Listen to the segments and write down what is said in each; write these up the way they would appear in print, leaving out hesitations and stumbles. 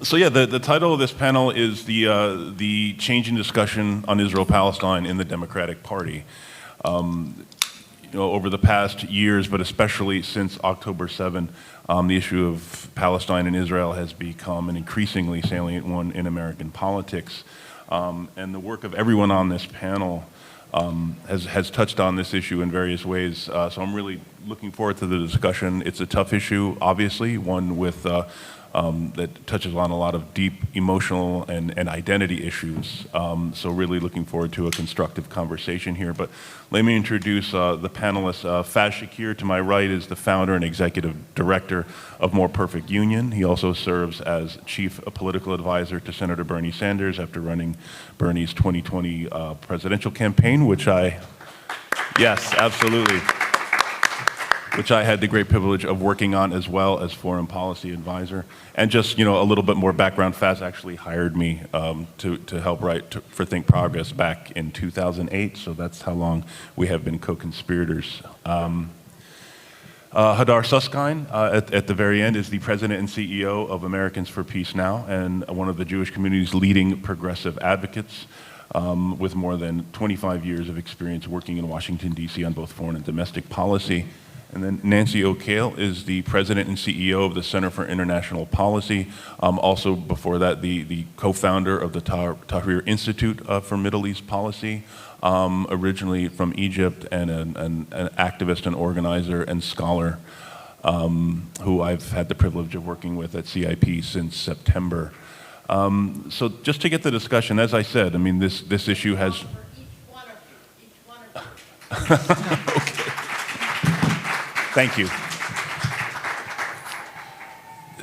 So yeah, the title of this panel is the changing discussion on Israel-Palestine in the Democratic Party. Over the past years, but especially since October 7, the issue of Palestine and Israel has become an increasingly salient one in American politics. And the work of everyone on this panel has touched on this issue in various ways. So I'm really looking forward to the discussion. It's a tough issue, obviously, one with that touches on a lot of deep emotional and identity issues. So really looking forward to a constructive conversation here. But let me introduce the panelists. Faz Shakir, to my right, is the founder and executive director of More Perfect Union. He also serves as chief political advisor to Senator Bernie Sanders after running Bernie's 2020 presidential campaign, yes, absolutely. Which I had the great privilege of working on as well as foreign policy advisor. And just, a little bit more background, Faz actually hired me to help write for Think Progress back in 2008, so that's how long we have been co-conspirators. Hadar Susskind, at the very end, is the president and CEO of Americans for Peace Now, and one of the Jewish community's leading progressive advocates, with more than 25 years of experience working in Washington, D.C. on both foreign and domestic policy. And then Nancy O'Kale is the president and CEO of the Center for International Policy. Also before that, the co-founder of the Tahrir Institute for Middle East Policy, originally from Egypt, and an activist and organizer and scholar who I've had the privilege of working with at CIP since September. So just to get the discussion, as I said, this issue has... Each one of you. Okay. Thank you.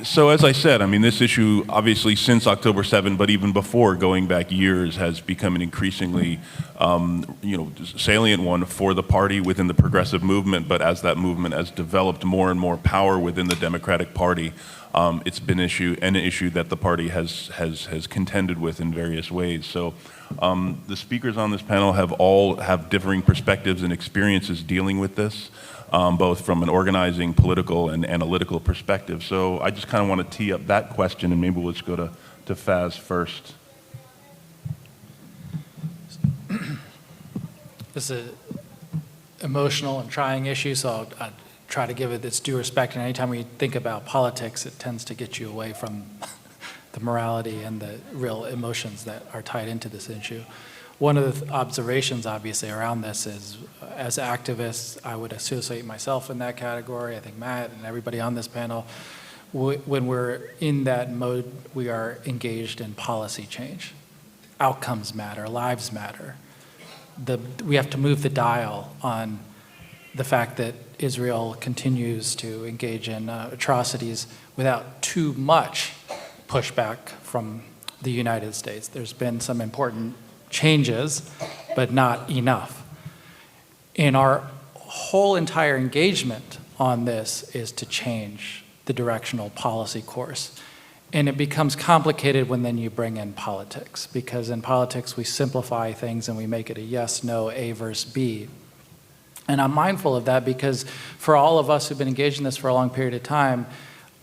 So as I said, this issue, obviously since October 7, but even before, going back years, has become an increasingly salient one for the party within the progressive movement. But as that movement has developed more and more power within the Democratic Party, it's been an issue that the party has contended with in various ways. So the speakers on this panel all have differing perspectives and experiences dealing with this. Both from an organizing, political, and analytical perspective. So I just kind of want to tee up that question, and maybe let's go to Faz first. This is an emotional and trying issue, so I'll try to give it its due respect. And anytime we think about politics, it tends to get you away from the morality and the real emotions that are tied into this issue. One of the observations, obviously, around this is, as activists, I would associate myself in that category. I think Matt and everybody on this panel, when we're in that mode, we are engaged in policy change. Outcomes matter, lives matter. We have to move the dial on the fact that Israel continues to engage in atrocities without too much pushback from the United States. There's been some important changes, but not enough. And our whole entire engagement on this is to change the directional policy course. And it becomes complicated when then you bring in politics, because in politics we simplify things and we make it a yes, no, A versus B. And I'm mindful of that because for all of us who've been engaged in this for a long period of time,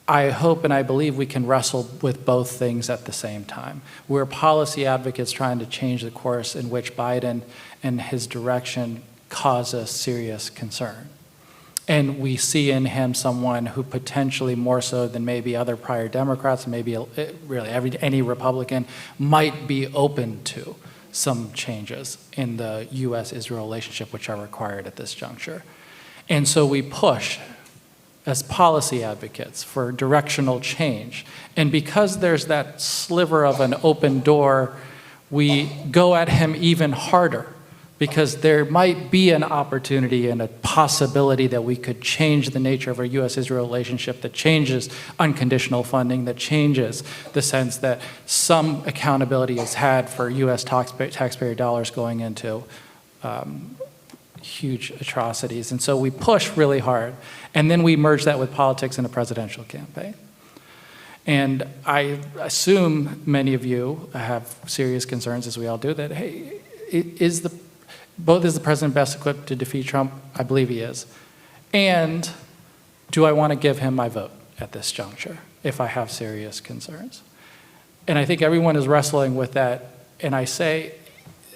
I hope and I believe we can wrestle with both things at the same time. We're policy advocates trying to change the course in which Biden and his direction cause us serious concern. And we see in him someone who potentially more so than maybe other prior Democrats, maybe really any Republican, might be open to some changes in the U.S.-Israel relationship which are required at this juncture. And so we push as policy advocates for directional change. And because there's that sliver of an open door, we go at him even harder, because there might be an opportunity and a possibility that we could change the nature of our U.S.-Israel relationship, that changes unconditional funding, that changes the sense that some accountability is had for U.S. taxpayer dollars going into huge atrocities. And so we push really hard, and then we merge that with politics in a presidential campaign. And I assume many of you have serious concerns, as we all do, that, hey, is the president best equipped to defeat Trump? I believe he is. And do I want to give him my vote at this juncture if I have serious concerns? And I think everyone is wrestling with that. And I say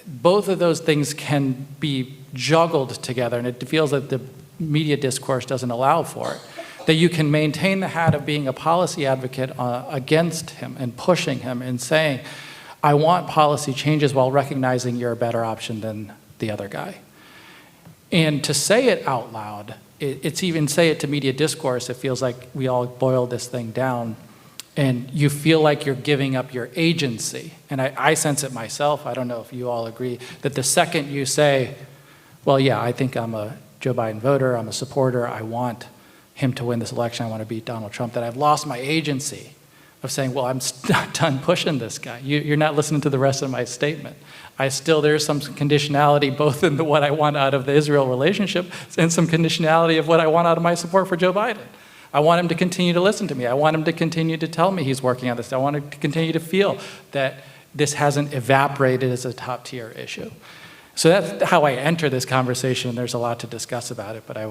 both of those things can be juggled together, and it feels that the media discourse doesn't allow for it. That you can maintain the hat of being a policy advocate against him and pushing him and saying, I want policy changes while recognizing you're a better option than the other guy. And to say it out loud, it's even say it to media discourse, it feels like we all boil this thing down and you feel like you're giving up your agency. And I sense it myself, I don't know if you all agree, that the second you say, well, yeah, I think I'm a Joe Biden voter, I'm a supporter, I want him to win this election, I want to beat Donald Trump, that I've lost my agency of saying, well, I'm not done pushing this guy. You're not listening to the rest of my statement. There's some conditionality both in what I want out of the Israel relationship and some conditionality of what I want out of my support for Joe Biden. I want him to continue to listen to me. I want him to continue to tell me he's working on this. I want him to continue to feel that this hasn't evaporated as a top tier issue. So that's how I enter this conversation. There's a lot to discuss about it, but I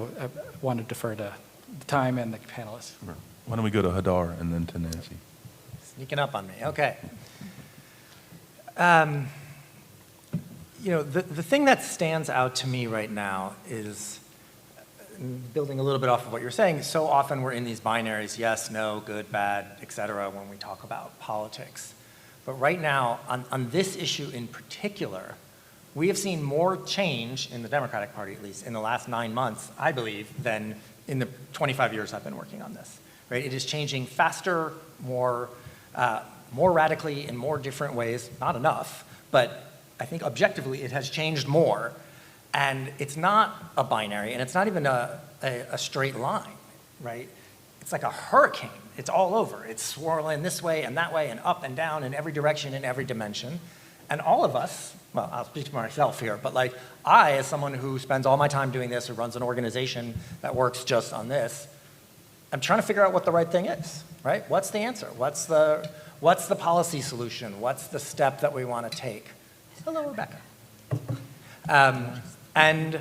want to defer to the time and the panelists. Why don't we go to Hadar and then to Nancy? Sneaking up on me, okay. The thing that stands out to me right now is, building a little bit off of what you're saying, so often we're in these binaries, yes, no, good, bad, et cetera, when we talk about politics. But right now, on this issue in particular, we have seen more change in the Democratic Party, at least in the last 9 months, I believe, than in the 25 years I've been working on this. Right? It is changing faster, more radically in more different ways, not enough, but I think objectively it has changed more. And it's not a binary, and it's not even a straight line, right? It's like a hurricane. It's all over. It's swirling this way and that way and up and down in every direction, in every dimension. And all of us, well, I'll speak for myself here, but like I, as someone who spends all my time doing this, who runs an organization that works just on this, I'm trying to figure out what the right thing is, right? What's the answer? What's the policy solution? What's the step that we want to take? Hello, Rebecca. And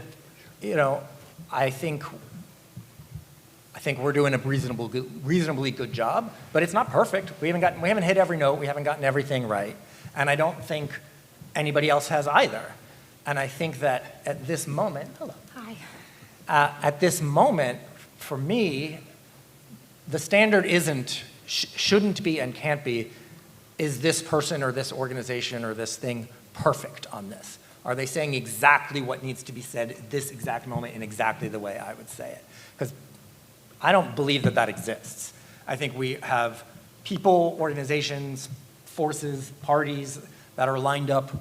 I think we're doing a reasonably good job, but it's not perfect. We haven't hit every note. We haven't gotten everything right, and I don't think anybody else has either. And I think that at this moment, hello. Hi. At this moment, for me, the standard shouldn't be, and can't be, is this person or this organization or this thing perfect on this? Are they saying exactly what needs to be said at this exact moment in exactly the way I would say it? Because I don't believe that exists. I think we have people, organizations, forces, parties that are lined up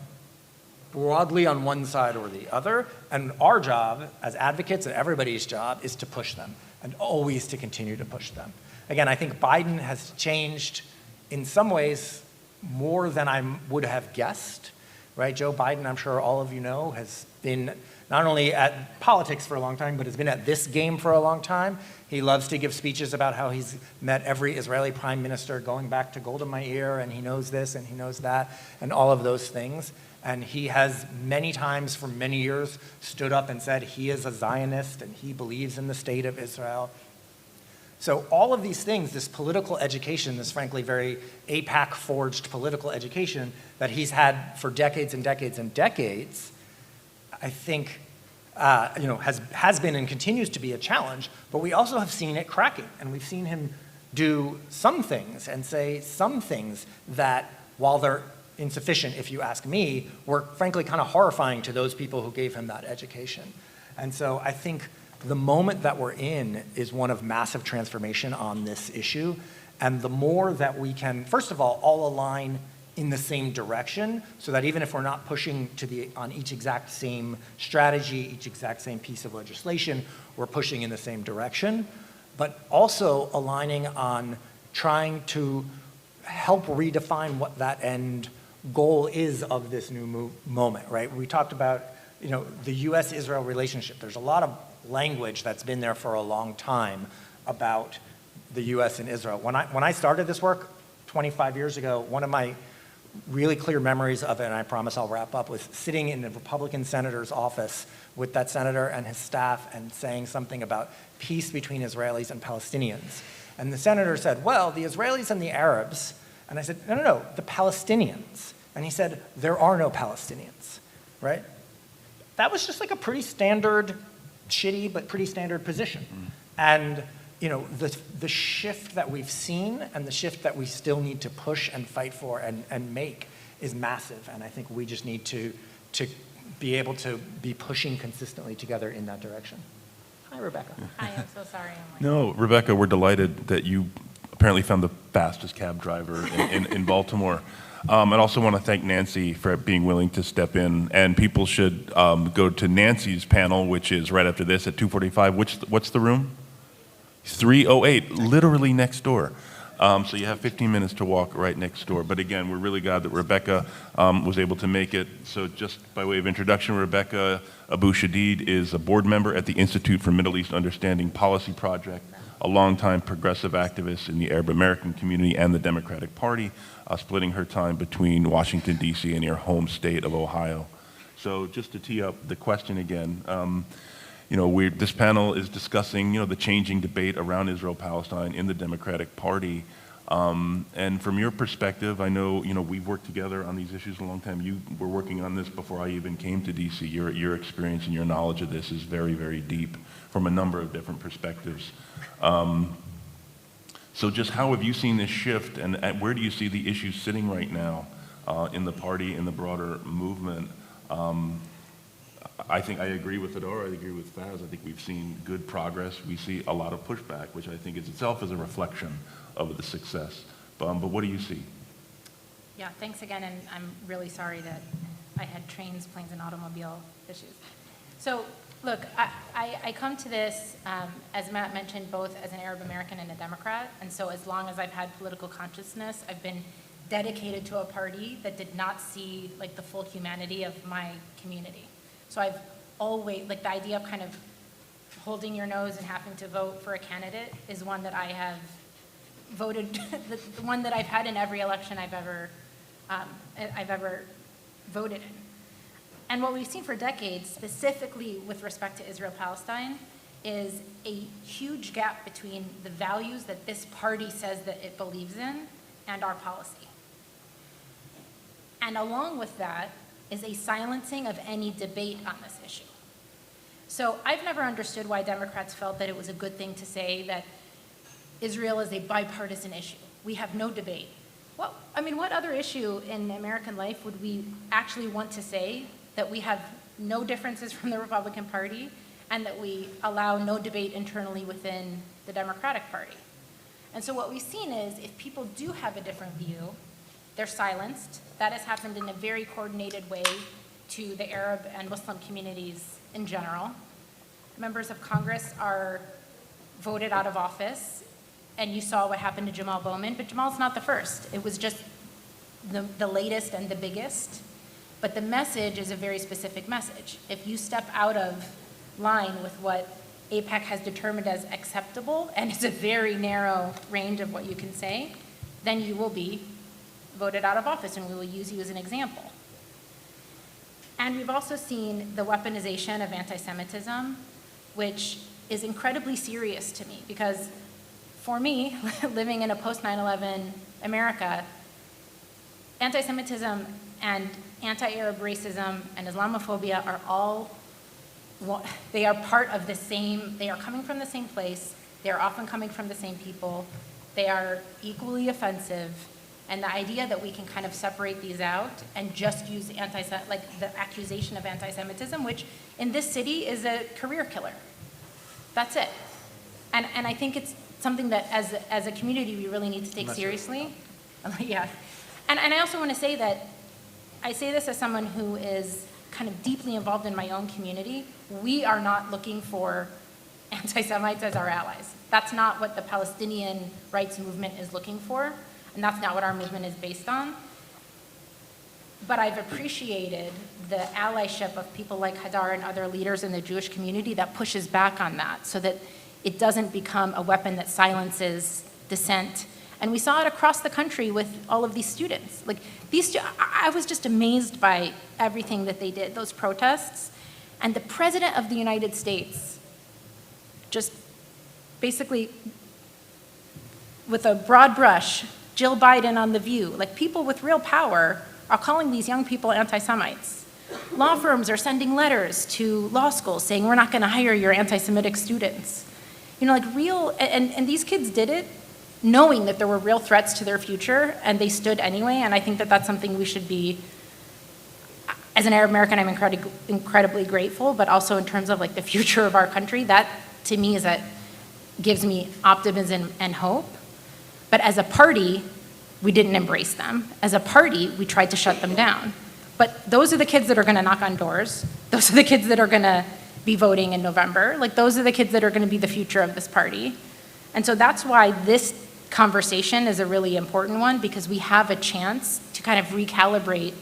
broadly on one side or the other, and our job as advocates, and everybody's job, is to push them, and always to continue to push them. Again, I think Biden has changed in some ways more than I would have guessed. Right? Joe Biden, I'm sure all of you know, has been not only at politics for a long time, but has been at this game for a long time. He loves to give speeches about how he's met every Israeli prime minister going back to Golda Meir, and he knows this and he knows that, and all of those things. And he has many times for many years stood up and said he is a Zionist and he believes in the state of Israel. So all of these things, this political education, this frankly very AIPAC-forged political education that he's had for decades and decades and decades, I think has been and continues to be a challenge, but we also have seen it cracking, and we've seen him do some things and say some things that, while they're insufficient, if you ask me, were frankly kind of horrifying to those people who gave him that education. And so I think the moment that we're in is one of massive transformation on this issue. And the more that we can, first of all align in the same direction, so that even if we're not pushing on each exact same strategy, each exact same piece of legislation, we're pushing in the same direction, but also aligning on trying to help redefine what that end goal is of this new moment, right? We talked about the U.S.-Israel relationship. There's a lot of language that's been there for a long time about the U.S. and Israel. When I started this work 25 years ago, one of my really clear memories of it, and I promise I'll wrap up, was sitting in the Republican senator's office with that senator and his staff and saying something about peace between Israelis and Palestinians. And the senator said, well, the Israelis and the Arabs And I said, no, the Palestinians. And he said, there are no Palestinians, right? That was just like a pretty standard, shitty, but pretty standard position. And the shift that we've seen and the shift that we still need to push and fight for and make is massive. And I think we just need to be able to be pushing consistently together in that direction. Hi, Rebecca. I am so sorry. I'm like, No, Rebecca, we're delighted that you apparently found the fastest cab driver in Baltimore. I also want to thank Nancy for being willing to step in. And people should go to Nancy's panel, which is right after this at 2:45. What's the room? 308, literally next door. So you have 15 minutes to walk right next door. But again, we're really glad that Rebecca was able to make it. So just by way of introduction, Rebecca Abu Shadid is a board member at the Institute for Middle East Understanding Policy Project, a longtime progressive activist in the Arab American community and the Democratic Party, splitting her time between Washington, D.C. and her home state of Ohio. So just to tee up the question again, this panel is discussing, the changing debate around Israel-Palestine in the Democratic Party. And from your perspective, I know, we've worked together on these issues a long time. You were working on this before I even came to D.C. Your experience and your knowledge of this is very, very deep from a number of different perspectives. So just how have you seen this shift, and where do you see the issues sitting right now in the party, in the broader movement? I think I agree with Adora, I agree with Faz. I think we've seen good progress. We see a lot of pushback, which I think is itself is a reflection of the success. But what do you see? yeah, thanks again, and I'm really sorry that I had trains, planes, and automobile issues. So, look, I come to this, as Matt mentioned, both as an Arab American and a Democrat, and so as long as I've had political consciousness, I've been dedicated to a party that did not see like the full humanity of my community. So I've always, like the idea of kind of holding your nose and having to vote for a candidate is one that I have voted, the one that I've had in every election I've ever voted in. And what we've seen for decades, specifically with respect to Israel-Palestine, is a huge gap between the values that this party says that it believes in and our policy. And along with that is a silencing of any debate on this issue. So I've never understood why Democrats felt that it was a good thing to say that Israel is a bipartisan issue. We have no debate. Well, I mean, what other issue in American life would we actually want to say that we have no differences from the Republican Party and that we allow no debate internally within the Democratic Party? And so what we've seen is if people do have a different view, they're silenced. That has happened in a very coordinated way to the Arab and Muslim communities in general. Members of Congress are voted out of office, and you saw what happened to Jamal Bowman, but Jamal's not the first. It was just the latest and the biggest. But the message is a very specific message. If you step out of line with what AIPAC has determined as acceptable, and it's a very narrow range of what you can say, then you will be voted out of office, and we will use you as an example. And we've also seen the weaponization of anti-Semitism, which is incredibly serious to me, because for me, living in a post-9/11 America, anti-Semitism and anti-Arab racism and Islamophobia are all, they are part of the same, they are coming from the same place, they are often coming from the same people, they are equally offensive, and the idea that we can kind of separate these out and just use like the accusation of anti-Semitism, which in this city is a career killer. That's it. And I think it's something that as a community we really need to take seriously. Yeah. And I also want to say that I say this as someone who is kind of deeply involved in my own community. We are not looking for anti-Semites as our allies. That's not what the Palestinian rights movement is looking for, and that's not what our movement is based on. But I've appreciated the allyship of people like Hadar and other leaders in the Jewish community that pushes back on that so that it doesn't become a weapon that silences dissent. And we saw it across the country with all of these students. Like I was just amazed by everything that they did, those protests. And the President of the United States just basically, with a broad brush, Jill Biden on The View. Like, people with real power are calling these young people anti-Semites. Law firms are sending letters to law schools saying, we're not going to hire your anti-Semitic students. You know, like real, and these kids did it knowing that there were real threats to their future, and they stood anyway, and I think that that's something we should be, as an Arab American, I'm incredibly grateful, but also in terms of like the future of our country, that to me is that gives me optimism and hope. But as a party, we didn't embrace them. As a party, we tried to shut them down. But those are the kids that are gonna knock on doors. Those are the kids that are gonna be voting in November. Like, those are the kids that are gonna be the future of this party. And so that's why this conversation is a really important one, because we have a chance to kind of recalibrate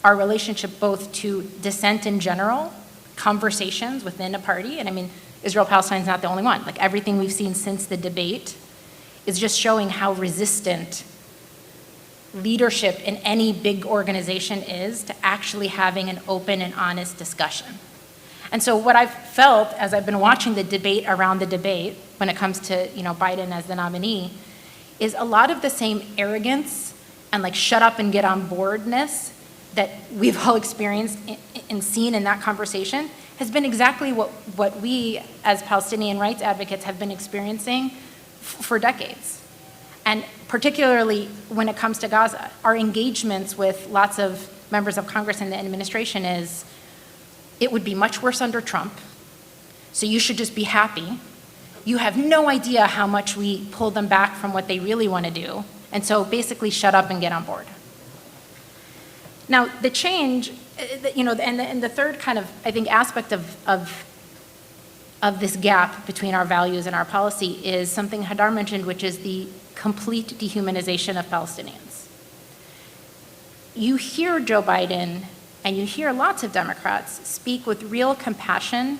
our relationship both to dissent in general, conversations within a party, and I mean, Israel-Palestine is not the only one. Like, everything we've seen since the debate is just showing how resistant leadership in any big organization is to actually having an open and honest discussion. And so what I've felt as I've been watching the debate around the debate when it comes to, you know, Biden as the nominee is a lot of the same arrogance and like shut up and get on boardness that we've all experienced and seen in that conversation has been exactly what we as Palestinian rights advocates have been experiencing for decades. And particularly when it comes to Gaza, our engagements with lots of members of Congress and the administration is, it would be much worse under Trump, so you should just be happy. You have no idea how much we pull them back from what they really want to do, and so basically shut up and get on board. Now, the change, you know, and the third kind of, I think, aspect of this gap between our values and our policy is something Hadar mentioned, which is the complete dehumanization of Palestinians. You hear Joe Biden and you hear lots of Democrats speak with real compassion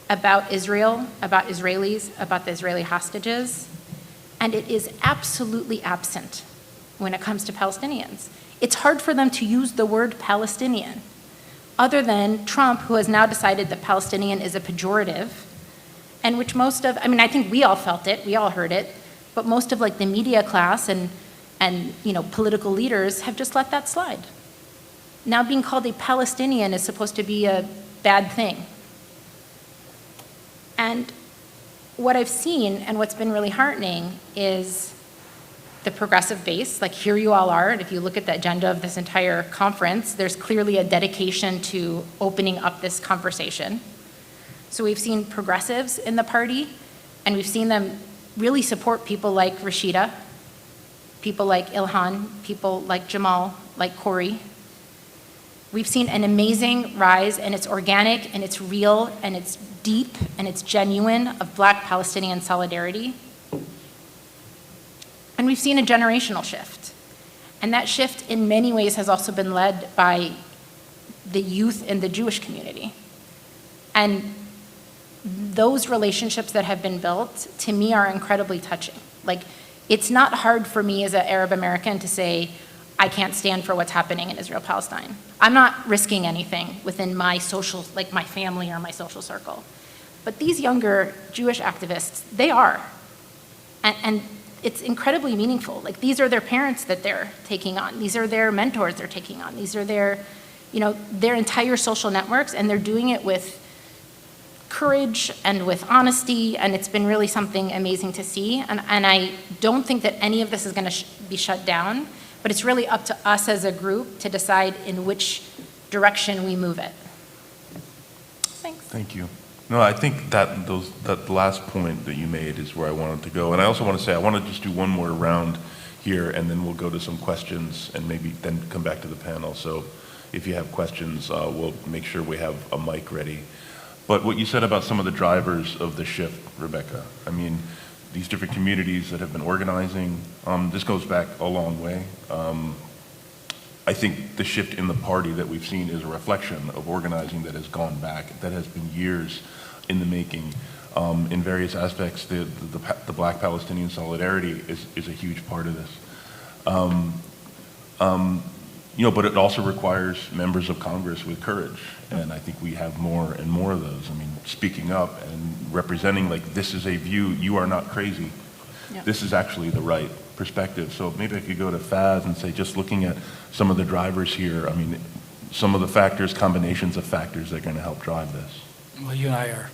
about Israel, about Israelis, about the Israeli hostages, and it is absolutely absent when it comes to Palestinians. It's hard for them to use the word Palestinian, other than Trump, who has now decided that Palestinian is a pejorative, and which most of, I mean, I think we all felt it, we all heard it, but most of like the media class and you know, political leaders have just let that slide. Now being called a Palestinian is supposed to be a bad thing. And what I've seen and what's been really heartening is the progressive base, like here you all are, and if you look at the agenda of this entire conference, there's clearly a dedication to opening up this conversation. So we've seen progressives in the party, and we've seen them really support people like Rashida, people like Ilhan, people like Jamal, like Corey. We've seen an amazing rise, and it's organic, and it's real, and it's deep, and it's genuine, of Black Palestinian solidarity. And we've seen a generational shift. And that shift in many ways has also been led by the youth in the Jewish community. And those relationships that have been built, to me, are incredibly touching. Like, it's not hard for me as an Arab American to say, I can't stand for what's happening in Israel-Palestine. I'm not risking anything within my social, like my family or my social circle. But these younger Jewish activists, they are. And it's incredibly meaningful. Like, these are their parents that they're taking on. These are their mentors they're taking on. These are their, you know, their entire social networks, and they're doing it with courage and with honesty, and it's been really something amazing to see. And I don't think that any of this is going to be shut down, but it's really up to us as a group to decide in which direction we move it. Thanks. Thank you. No, I think that last point that you made is where I wanted to go. And I also want to say, I want to just do one more round here, and then we'll go to some questions and maybe then come back to the panel. So if you have questions, we'll make sure we have a mic ready. But what you said about some of the drivers of the shift, Rebecca, I mean, these different communities that have been organizing, this goes back a long way. I think the shift in the party that we've seen is a reflection of organizing that has gone back, that has been years in the making. In various aspects, the Black Palestinian solidarity is a huge part of this. You know, but it also requires members of Congress with courage, and I think we have more and more of those. I mean, speaking up and representing, like, this is a view, you are not crazy. Yeah. This is actually the right perspective. So maybe I could go to Faz and say, just looking at some of the drivers here, I mean, some of the factors, combinations of factors that are going to help drive this. Well, you and I are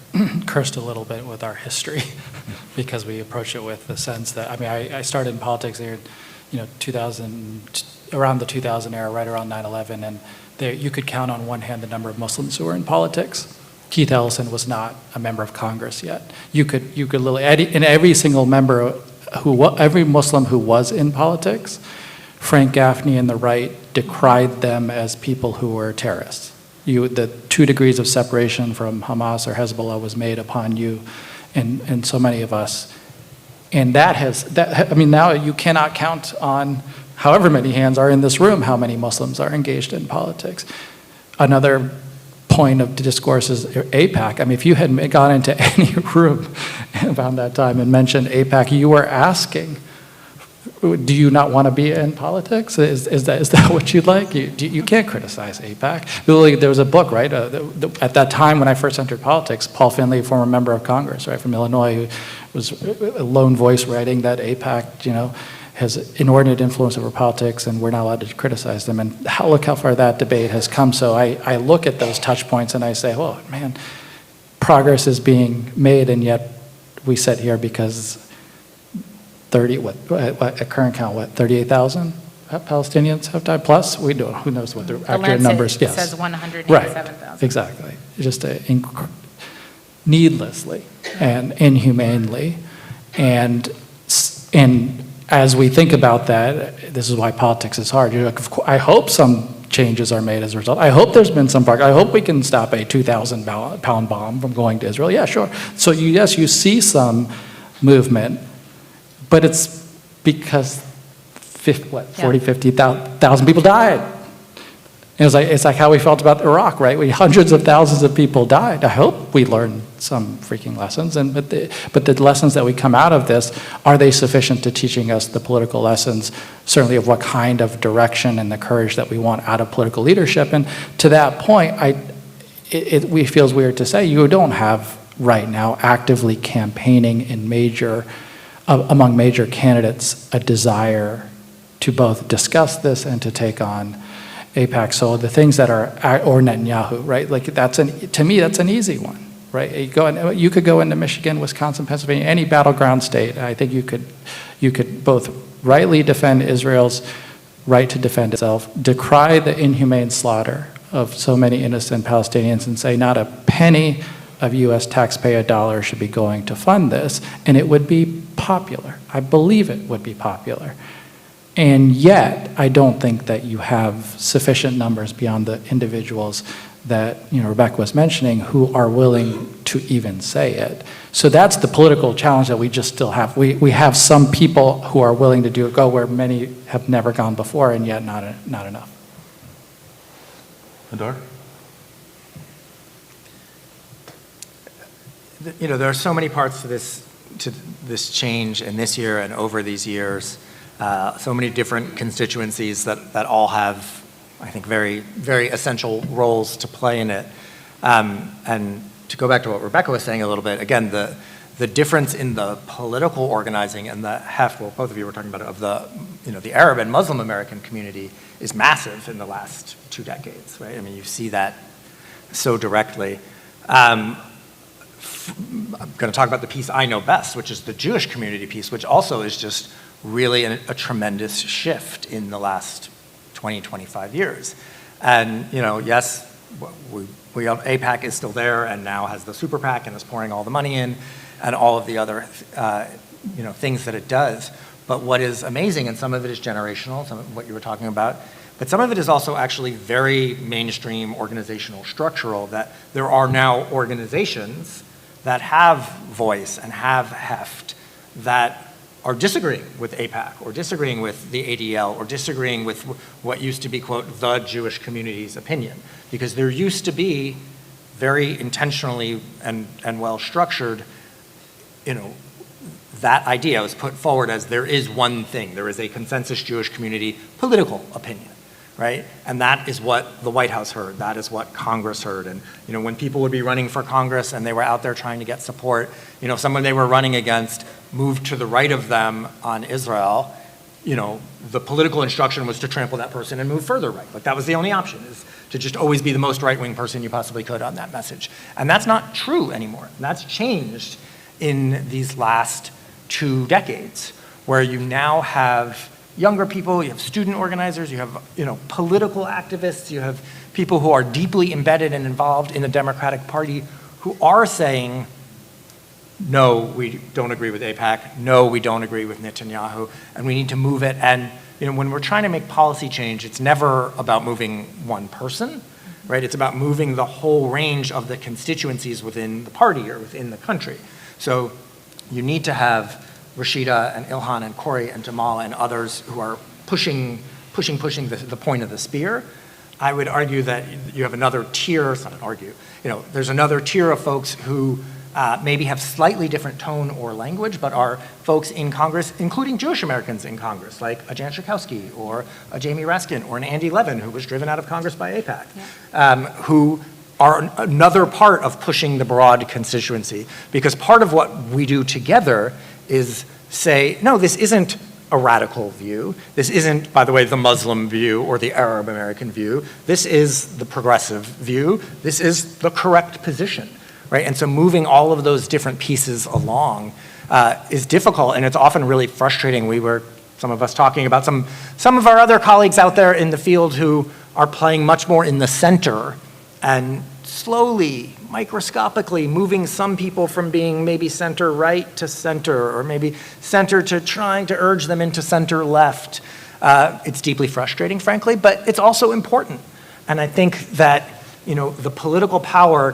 cursed a little bit with our history because we approach it with the sense that, I mean, I started in politics there, 2000, around the 2000 era, right around 9/11, and you could count on one hand the number of Muslims who were in politics. Keith Ellison was not a member of Congress yet. You could literally, and every single member every Muslim who was in politics, Frank Gaffney and the right decried them as people who were terrorists. The 2 degrees of separation from Hamas or Hezbollah was made upon you and so many of us. And now you cannot count on however many hands are in this room, how many Muslims are engaged in politics. Another point of discourse is AIPAC. I mean, if you had gone into any room around that time and mentioned AIPAC, you were asking, do you not want to be in politics? Is that what you'd like? You can't criticize AIPAC. There was a book, right? At that time when I first entered politics, Paul Finley, former member of Congress, right, from Illinois, who was a lone voice writing that AIPAC, has inordinate influence over politics and we're not allowed to criticize them. And look how far that debate has come. So I look at those touch points and I say, oh man, progress is being made, and yet we sit here because at current count, 38,000 Palestinians have died, plus we don't, who knows what the accurate numbers. Yes. Says 187,000. Right, exactly. Just needlessly and inhumanely. And as we think about that, this is why politics is hard. I hope some changes are made as a result. I hope there's been some progress. I hope we can stop a 2,000-pound bomb from going to Israel. Yeah, sure. So you see some movement, but it's because 50,000 people died. And it's like how we felt about Iraq, right? Hundreds of thousands of people died. I hope we learned some freaking lessons. But the lessons that we come out of this, are they sufficient to teaching us the political lessons, certainly of what kind of direction and the courage that we want out of political leadership? And to that point, it feels weird to say you don't have right now actively campaigning in among major candidates a desire to both discuss this and to take on AIPAC. So the things that are, or Netanyahu, right? Like to me, that's an easy one, right? You could go into Michigan, Wisconsin, Pennsylvania, any battleground state. I think you could both rightly defend Israel's right to defend itself, decry the inhumane slaughter of so many innocent Palestinians, and say not a penny of U.S. taxpayer dollars should be going to fund this, and it would be popular. I believe it would be popular. And yet, I don't think that you have sufficient numbers beyond the individuals that Rebecca was mentioning who are willing to even say it. So that's the political challenge that we just still have. We have some people who are willing to go where many have never gone before, and yet not enough. Hadar? There are so many parts to this change in this year and over these years. So many different constituencies that all have, I think, very, very essential roles to play in it. And to go back to what Rebecca was saying a little bit, again, the difference in the political organizing and the heft, well, both of you were talking about it, of the Arab and Muslim American community is massive in the last 2 decades, right? I mean, you see that so directly. I'm going to talk about the piece I know best, which is the Jewish community piece, which also is just really a tremendous shift in the last 20, 25 years. And, yes, AIPAC is still there and now has the super PAC and is pouring all the money in and all of the other, things that it does. But what is amazing, and some of it is generational, some of what you were talking about, but some of it is also actually very mainstream organizational structural, that there are now organizations that have voice and have heft that are disagreeing with AIPAC or disagreeing with the ADL or disagreeing with what used to be, quote, the Jewish community's opinion. Because there used to be very intentionally and well-structured, that idea was put forward as there is one thing, there is a consensus Jewish community political opinion, right? And that is what the White House heard, that is what Congress heard. And when people would be running for Congress and they were out there trying to get support, someone they were running against moved to the right of them on Israel, the political instruction was to trample that person and move further right. Like that was the only option, is to just always be the most right-wing person you possibly could on that message. And that's not true anymore. And that's changed in these last 2 decades, where you now have younger people, you have student organizers, you have political activists, you have people who are deeply embedded and involved in the Democratic Party who are saying, no, we don't agree with AIPAC, no, we don't agree with Netanyahu, and we need to move it. And when we're trying to make policy change, it's never about moving one person, right? It's about moving the whole range of the constituencies within the party or within the country. So you need to have Rashida and Ilhan and Corey and Jamal and others who are pushing the point of the spear. I would argue that you have another tier, it's not an argue, there's another tier of folks who maybe have slightly different tone or language, but are folks in Congress, including Jewish Americans in Congress, like a Jan Schakowsky or a Jamie Raskin or an Andy Levin, who was driven out of Congress by AIPAC, who are another part of pushing the broad constituency. Because part of what we do together is say, no, this isn't a radical view. This isn't, by the way, the Muslim view or the Arab American view. This is the progressive view. This is the correct position. Right? And so moving all of those different pieces along is difficult, and it's often really frustrating. We were, some of us, talking about some of our other colleagues out there in the field who are playing much more in the center and slowly, microscopically moving some people from being maybe center right to center, or maybe center to trying to urge them into center left. It's deeply frustrating, frankly, but it's also important. And I think that the political power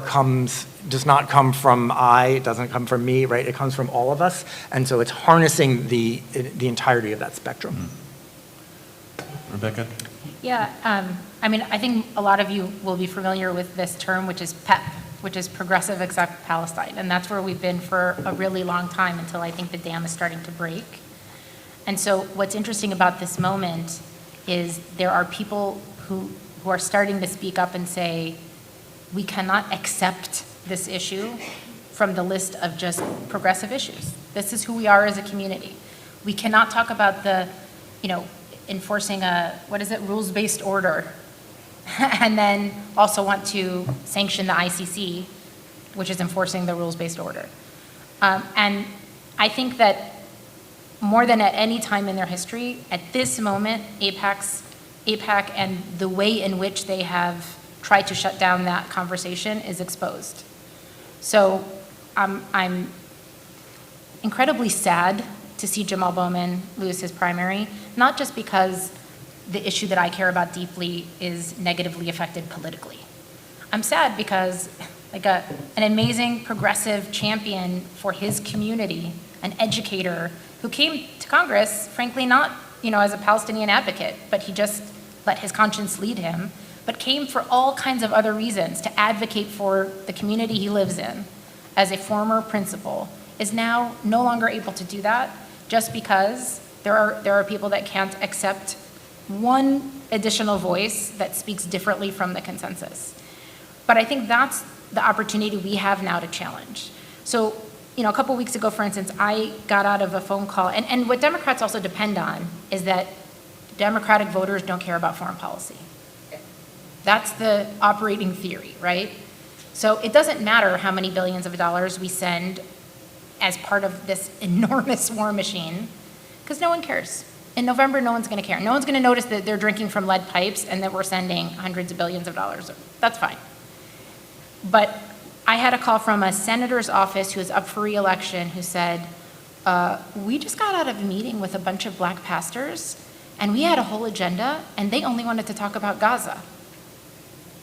does not come from it doesn't come from me, right? It comes from all of us. And so it's harnessing the entirety of that spectrum. Rebecca? Yeah, I think a lot of you will be familiar with this term, which is PEP, which is Progressive Except Palestine. And that's where we've been for a really long time, until I think the dam is starting to break. And so what's interesting about this moment is there are people who are starting to speak up and say, we cannot accept this issue from the list of just progressive issues. This is who we are as a community. We cannot talk about enforcing rules-based order, and then also want to sanction the ICC, which is enforcing the rules-based order. And I think that more than at any time in their history, at this moment, AIPAC and the way in which they have tried to shut down that conversation is exposed. So I'm incredibly sad to see Jamal Bowman lose his primary, not just because the issue that I care about deeply is negatively affected politically. I'm sad because an amazing progressive champion for his community, an educator who came to Congress, frankly, not as a Palestinian advocate, but he just let his conscience lead him, but came for all kinds of other reasons to advocate for the community he lives in as a former principal, is now no longer able to do that just because there are people that can't accept one additional voice that speaks differently from the consensus. But I think that's the opportunity we have now to challenge. So, a couple weeks ago, for instance, I got out of a phone call, and what Democrats also depend on is that Democratic voters don't care about foreign policy. That's the operating theory, right? So it doesn't matter how many billions of dollars we send as part of this enormous war machine, because no one cares. In November, no one's going to care. No one's going to notice that they're drinking from lead pipes and that we're sending hundreds of billions of dollars. That's fine. But I had a call from a senator's office who is up for re-election who said, we just got out of a meeting with a bunch of black pastors, and we had a whole agenda, and they only wanted to talk about Gaza.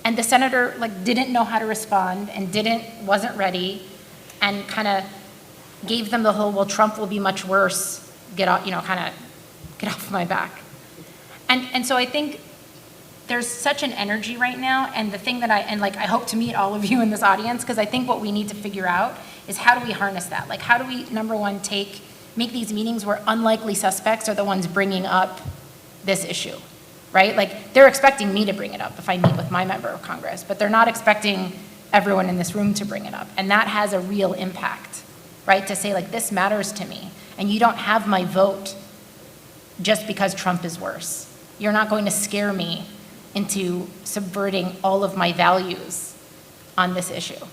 And the senator didn't know how to respond and wasn't ready, and kind of gave them the whole, well, Trump will be much worse, get off my back. And so I think there's such an energy right now, and the thing that I hope to meet all of you in this audience, because I think what we need to figure out is how do we harness that? How do we, number one, make these meetings where unlikely suspects are the ones bringing up this issue, right? They're expecting me to bring it up if I meet with my member of Congress, but they're not expecting everyone in this room to bring it up. And that has a real impact, right? To say, this matters to me, and you don't have my vote just because Trump is worse. You're not going to scare me into subverting all of my values on this issue.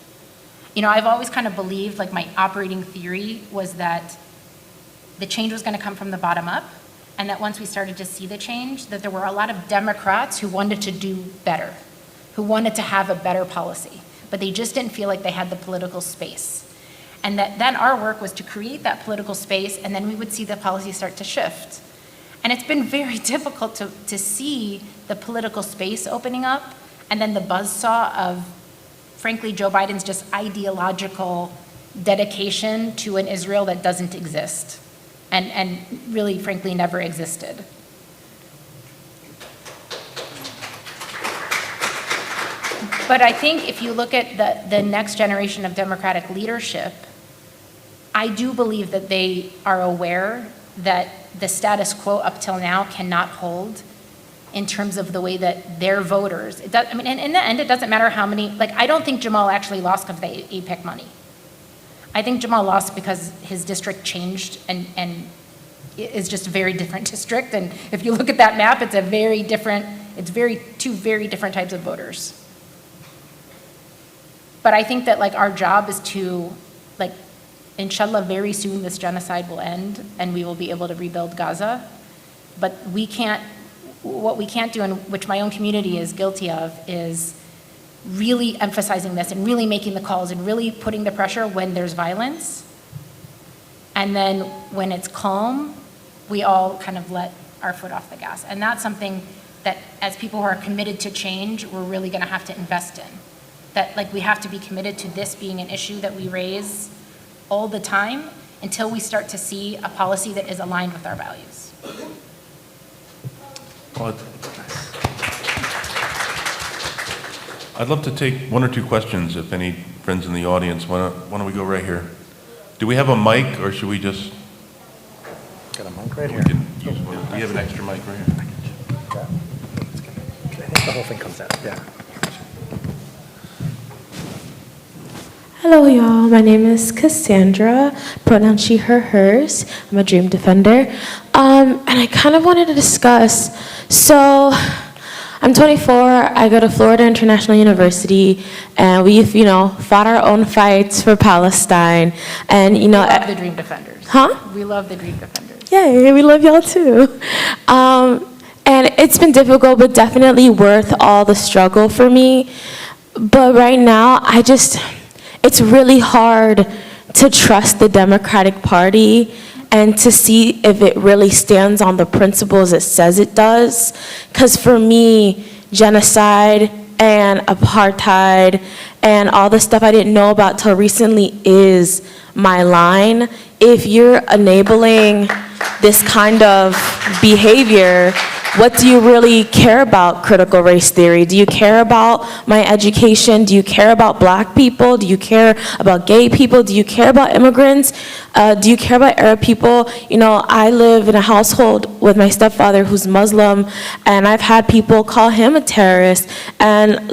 You know, I've always kind of believed, like my operating theory was that the change was going to come from the bottom up, and that once we started to see the change, that there were a lot of Democrats who wanted to do better, who wanted to have a better policy, but they just didn't feel like they had the political space. And that then our work was to create that political space, and then we would see the policy start to shift. And it's been very difficult to see the political space opening up, and then the buzzsaw of, frankly, Joe Biden's just ideological dedication to an Israel that doesn't exist, and really, frankly, never existed. But I think if you look at the next generation of Democratic leadership, I do believe that they are aware that the status quo up till now cannot hold in terms of the way that their voters, and in the end, it doesn't matter how many, like, I don't think Jamal actually lost because of the APEC money. I think Jamal lost because his district changed and is just a very different district. And if you look at that map, it's two very different types of voters. But I think that, like, our job is to, like, inshallah, very soon this genocide will end and we will be able to rebuild Gaza. But what we can't do, and which my own community is guilty of, is really emphasizing this and really making the calls and really putting the pressure when there's violence. And then when it's calm, we all kind of let our foot off the gas. And that's something that, as people who are committed to change, we're really going to have to invest in. That, like, we have to be committed to this being an issue that we raise all the time until we start to see a policy that is aligned with our values. Well, I'd love to take one or two questions if any friends in the audience. Why don't we go right here? Do we have a mic, or should we just? Got a mic right We here. can use one. Do you have an extra mic right here? I think the whole thing comes out, yeah. Hello, y'all. My name is Cassandra, pronoun she, her, hers. I'm a dream defender. And I kind of wanted to discuss, so I'm 24, I go to Florida International University, and we've, fought our own fights for Palestine, and, We love the dream defenders. Huh? We love the dream defenders. Yay, we love y'all too. And it's been difficult, but definitely worth all the struggle for me. But right now, it's really hard to trust the Democratic Party and to see if it really stands on the principles it says it does. Because for me, genocide and apartheid and all the stuff I didn't know about till recently is my line. If you're enabling this kind of behavior, what do you really care about critical race theory? Do you care about my education? Do you care about black people? Do you care about gay people? Do you care about immigrants? Do you care about Arab people? I live in a household with my stepfather who's Muslim, and I've had people call him a terrorist. And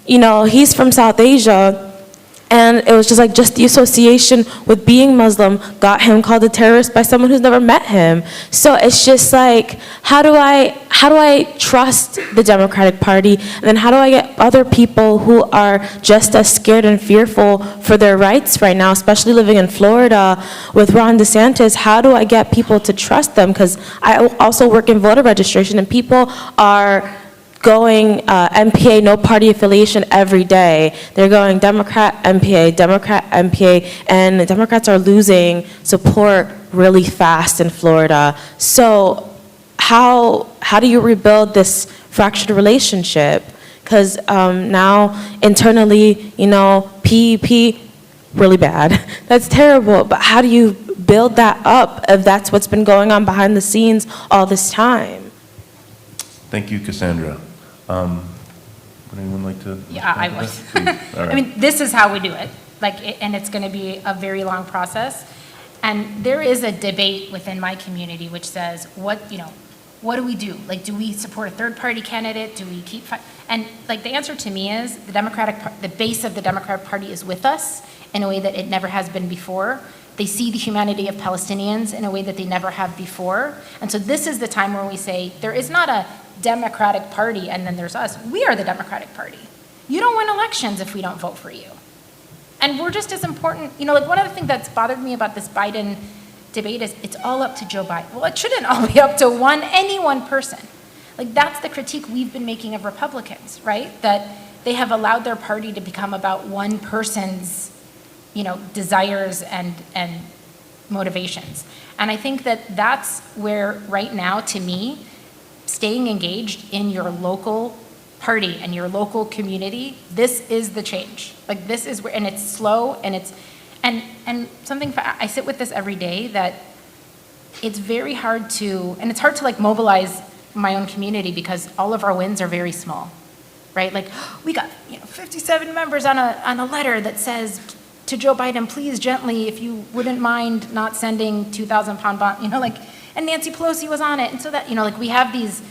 he's from South Asia. And it was just the association with being Muslim got him called a terrorist by someone who's never met him. So it's just how do I trust the Democratic Party? And then how do I get other people who are just as scared and fearful for their rights right now, especially living in Florida with Ron DeSantis? How do I get people to trust them? Because I also work in voter registration, and people are going MPA, no party affiliation every day. They're going Democrat, MPA, and the Democrats are losing support really fast in Florida. So how do you rebuild this fractured relationship? Because now internally, PEP, really bad. That's terrible, but how do you build that up if that's what's been going on behind the scenes all this time? Thank you, Cassandra. Would anyone like to? Yeah, I respond would. to that? Please. All right. I mean, this is how we do it. And it's going to be a very long process. And there is a debate within my community which says, what do we do? Do we support a third-party candidate? Do we keep and the answer to me is the base of the Democratic Party is with us in a way that it never has been before, They see the humanity of Palestinians in a way that they never have before. And so this is the time where we say, there is not a Democratic Party and then there's us. We are the Democratic Party. You don't win elections if we don't vote for you. And we're just as important, like one of the things that's bothered me about this Biden debate is it's all up to Joe Biden. Well, it shouldn't all be up to any one person. Like that's the critique we've been making of Republicans, right? That they have allowed their party to become about one person's desires and motivations. And I think that that's where right now, to me, staying engaged in your local party and your local community, this is the change. Like this is where, and it's slow and and something, I sit with this every day that it's very hard to, and it's hard to like mobilize my own community because all of our wins are very small, right? Like we got 57 members on a letter that says, to Joe Biden, please gently, if you wouldn't mind not sending 2,000-pound bond, and Nancy Pelosi was on it. And so that, like we have these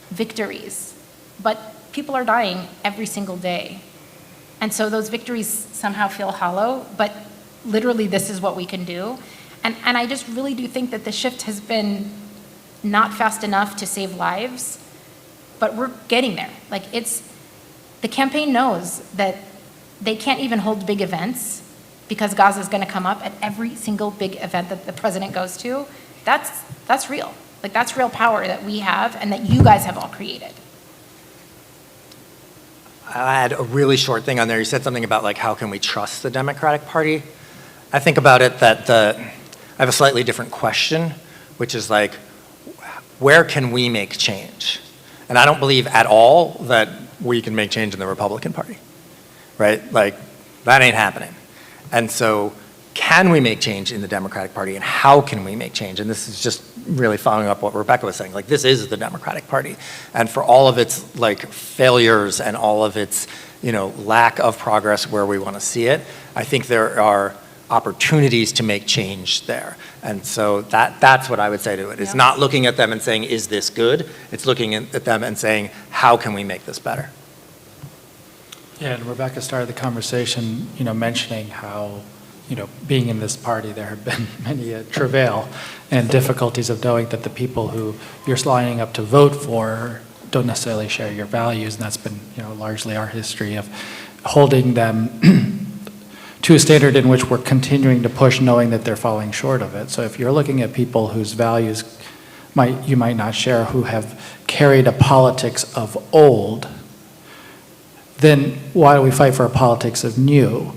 victories, but people are dying every single day. And so those victories somehow feel hollow, but literally this is what we can do. And I just really do think that the shift has been not fast enough to save lives, but we're getting there. Like the campaign knows that they can't even hold big events because Gaza is going to come up at every single big event that the president goes to. That's real. Like that's real power that we have and that you guys have all created. I'll add a really short thing on there. You said something about like, how can we trust the Democratic Party? I think about it that I have a slightly different question, which is like, where can we make change? And I don't believe at all that we can make change in the Republican Party. Right? Like, that ain't happening. And so, can we make change in the Democratic Party, and how can we make change? And this is just really following up what Rebecca was saying. Like, this is the Democratic Party. And for all of its, like, failures and all of its, lack of progress where we want to see it, I think there are opportunities to make change there. And so that's what I would say to it. It's not looking at them and saying, is this good? It's looking at them and saying, how can we make this better? Yeah, and Rebecca started the conversation, mentioning how, being in this party, there have been many travail and difficulties of knowing that the people who you're lining up to vote for don't necessarily share your values, and that's been, largely our history of holding them to a standard in which we're continuing to push, knowing that they're falling short of it. So if you're looking at people whose values you might not share, who have carried a politics of old, then why do we fight for a politics of new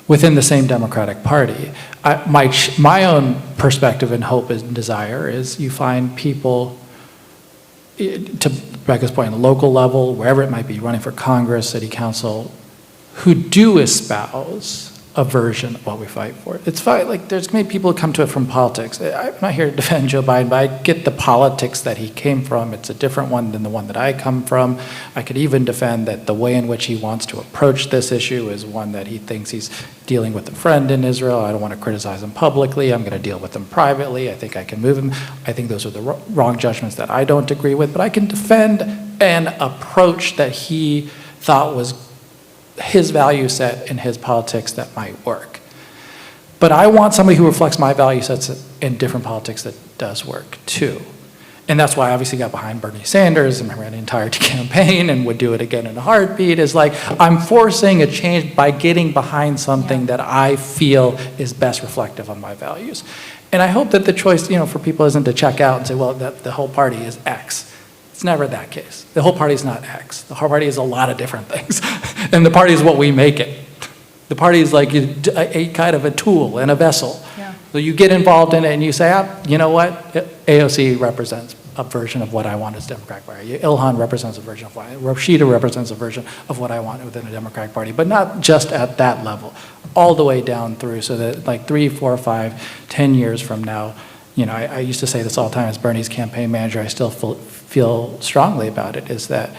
within the same Democratic Party? My own perspective and hope and desire is you find people, to Rebecca's point, on the local level, wherever it might be, running for Congress, city council, who do espouse a version of what we fight for. It's fine, like there's many people who come to it from politics. I'm not here to defend Joe Biden, but I get the politics that he came from. It's a different one than the one that I come from. I could even defend that the way in which he wants to approach this issue is one that he thinks he's dealing with a friend in Israel. I don't want to criticize him publicly. I'm going to deal with him privately. I think I can move him. I think those are the wrong judgments that I don't agree with, but I can defend an approach that he thought was his value set in his politics that might work. But I want somebody who reflects my value sets in different politics that does work too. And that's why I obviously got behind Bernie Sanders and ran the entire campaign and would do it again in a heartbeat. Is like, I'm forcing a change by getting behind something that I feel is best reflective of my values. And I hope that the choice, for people isn't to check out and say, well, the whole party is X. It's never that case. The whole party is not X. The whole party is a lot of different things. And the party is what we make it. The party is like a kind of a tool and a vessel. Yeah. So you get involved in it and you say, you know what? AOC represents a version of what I want as Democratic Party. Ilhan represents a version of what Rashida represents a version of what I want within a Democratic Party, but not just at that level, all the way down through, so that like 3, 4, 5, 10 years from now, I used to say this all the time as Bernie's campaign manager, I still feel strongly about it, is that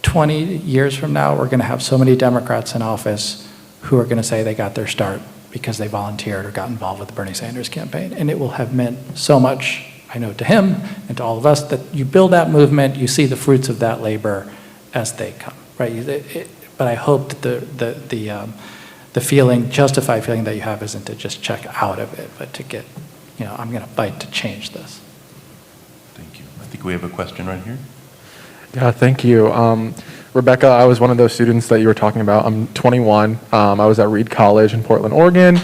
20 years from now, we're going to have so many Democrats in office who are going to say they got their start because they volunteered or got involved with the Bernie Sanders campaign. And it will have meant so much, I know, to him and to all of us, that you build that movement, you see the fruits of that labor as they come, right? But I hope that the feeling, justified feeling that you have isn't to just check out of it, but to get, I'm going to fight to change this. Thank you. I think we have a question right here. Yeah, thank you. Rebecca, I was one of those students that you were talking about. I'm 21. I was at Reed College in Portland, Oregon,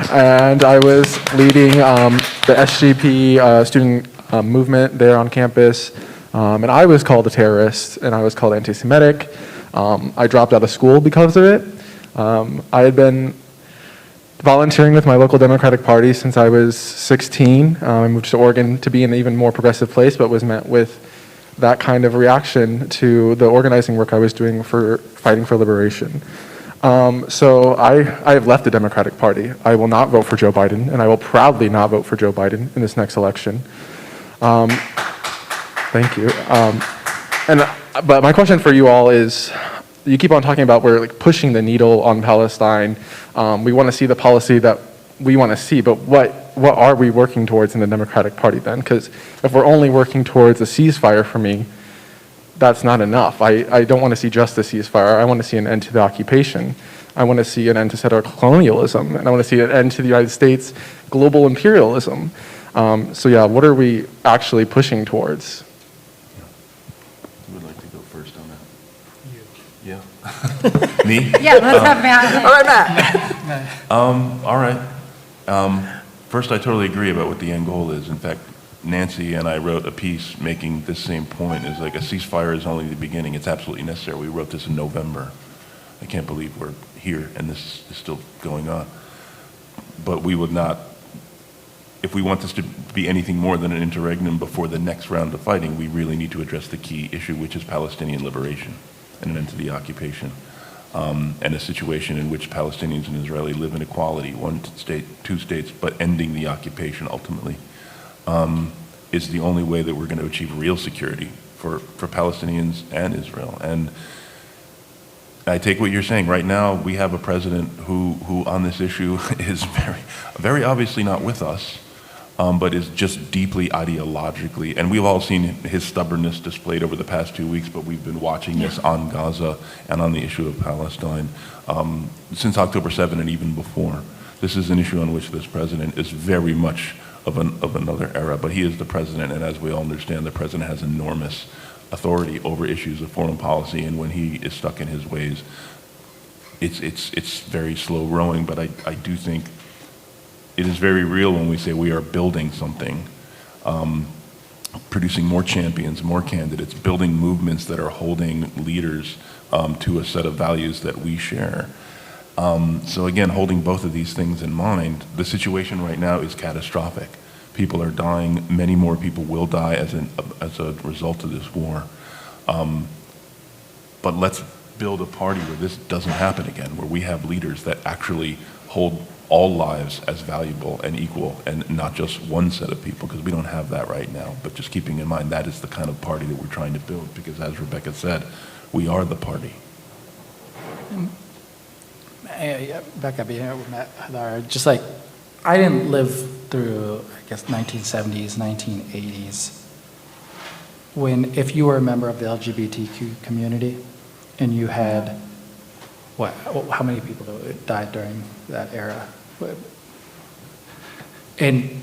and I was leading the SGP student movement there on campus. And I was called a terrorist, and I was called anti-Semitic. I dropped out of school because of it. I had been volunteering with my local Democratic Party since I was 16. I moved to Oregon to be in an even more progressive place, but was met with that kind of reaction to the organizing work I was doing for fighting for liberation. So I have left the Democratic Party. I will not vote for Joe Biden, and I will proudly not vote for Joe Biden in this next election. Thank you. But my question for you all is, you keep on talking about we're like pushing the needle on Palestine. We want to see the policy that we want to see, but what are we working towards in the Democratic Party then? Because if we're only working towards a ceasefire, for me, that's not enough. I don't want to see just a ceasefire. I want to see an end to the occupation. I want to see an end to settler colonialism, and I want to see an end to the United States global imperialism. So yeah, what are we actually pushing towards? Who would like to go first on that? You. Yeah. Me? Yeah, let's have Matt. All right, Matt. All right. First, I totally agree about what the end goal is. In fact, Nancy and I wrote a piece making this same point. Is like a ceasefire is only the beginning. It's absolutely necessary. We wrote this in November. I can't believe we're here and this is still going on. But we would not, if we want this to be anything more than an interregnum before the next round of fighting, we really need to address the key issue, which is Palestinian liberation and an end to the occupation. And a situation in which Palestinians and Israelis live in equality, one state, two states, but ending the occupation ultimately, is the only way that we're going to achieve real security for Palestinians and Israel. And I take what you're saying. Right now, we have a president who on this issue is very obviously not with us, but is just deeply ideologically, and we've all seen his stubbornness displayed over the past 2 weeks, but we've been watching this on Gaza and on the issue of Palestine since October 7 and even before. This is an issue on which this president is very much of another era, but he is the president, and as we all understand, the president has enormous authority over issues of foreign policy, and when he is stuck in his ways, it's very slow rowing, but I do think it is very real when we say we are building something, producing more champions, more candidates, building movements that are holding leaders to a set of values that we share. So again, holding both of these things in mind, the situation right now is catastrophic. People are dying. Many more people will die as a result of this war. But let's build a party where this doesn't happen again, where we have leaders that actually hold all lives as valuable and equal, and not just one set of people, because we don't have that right now. But just keeping in mind, that is the kind of party that we're trying to build, because as Rebecca said, we are the party. Becca, just like, I didn't live through, I guess, 1970s, 1980s, when if you were a member of the LGBTQ community and you had, how many people died during that era? And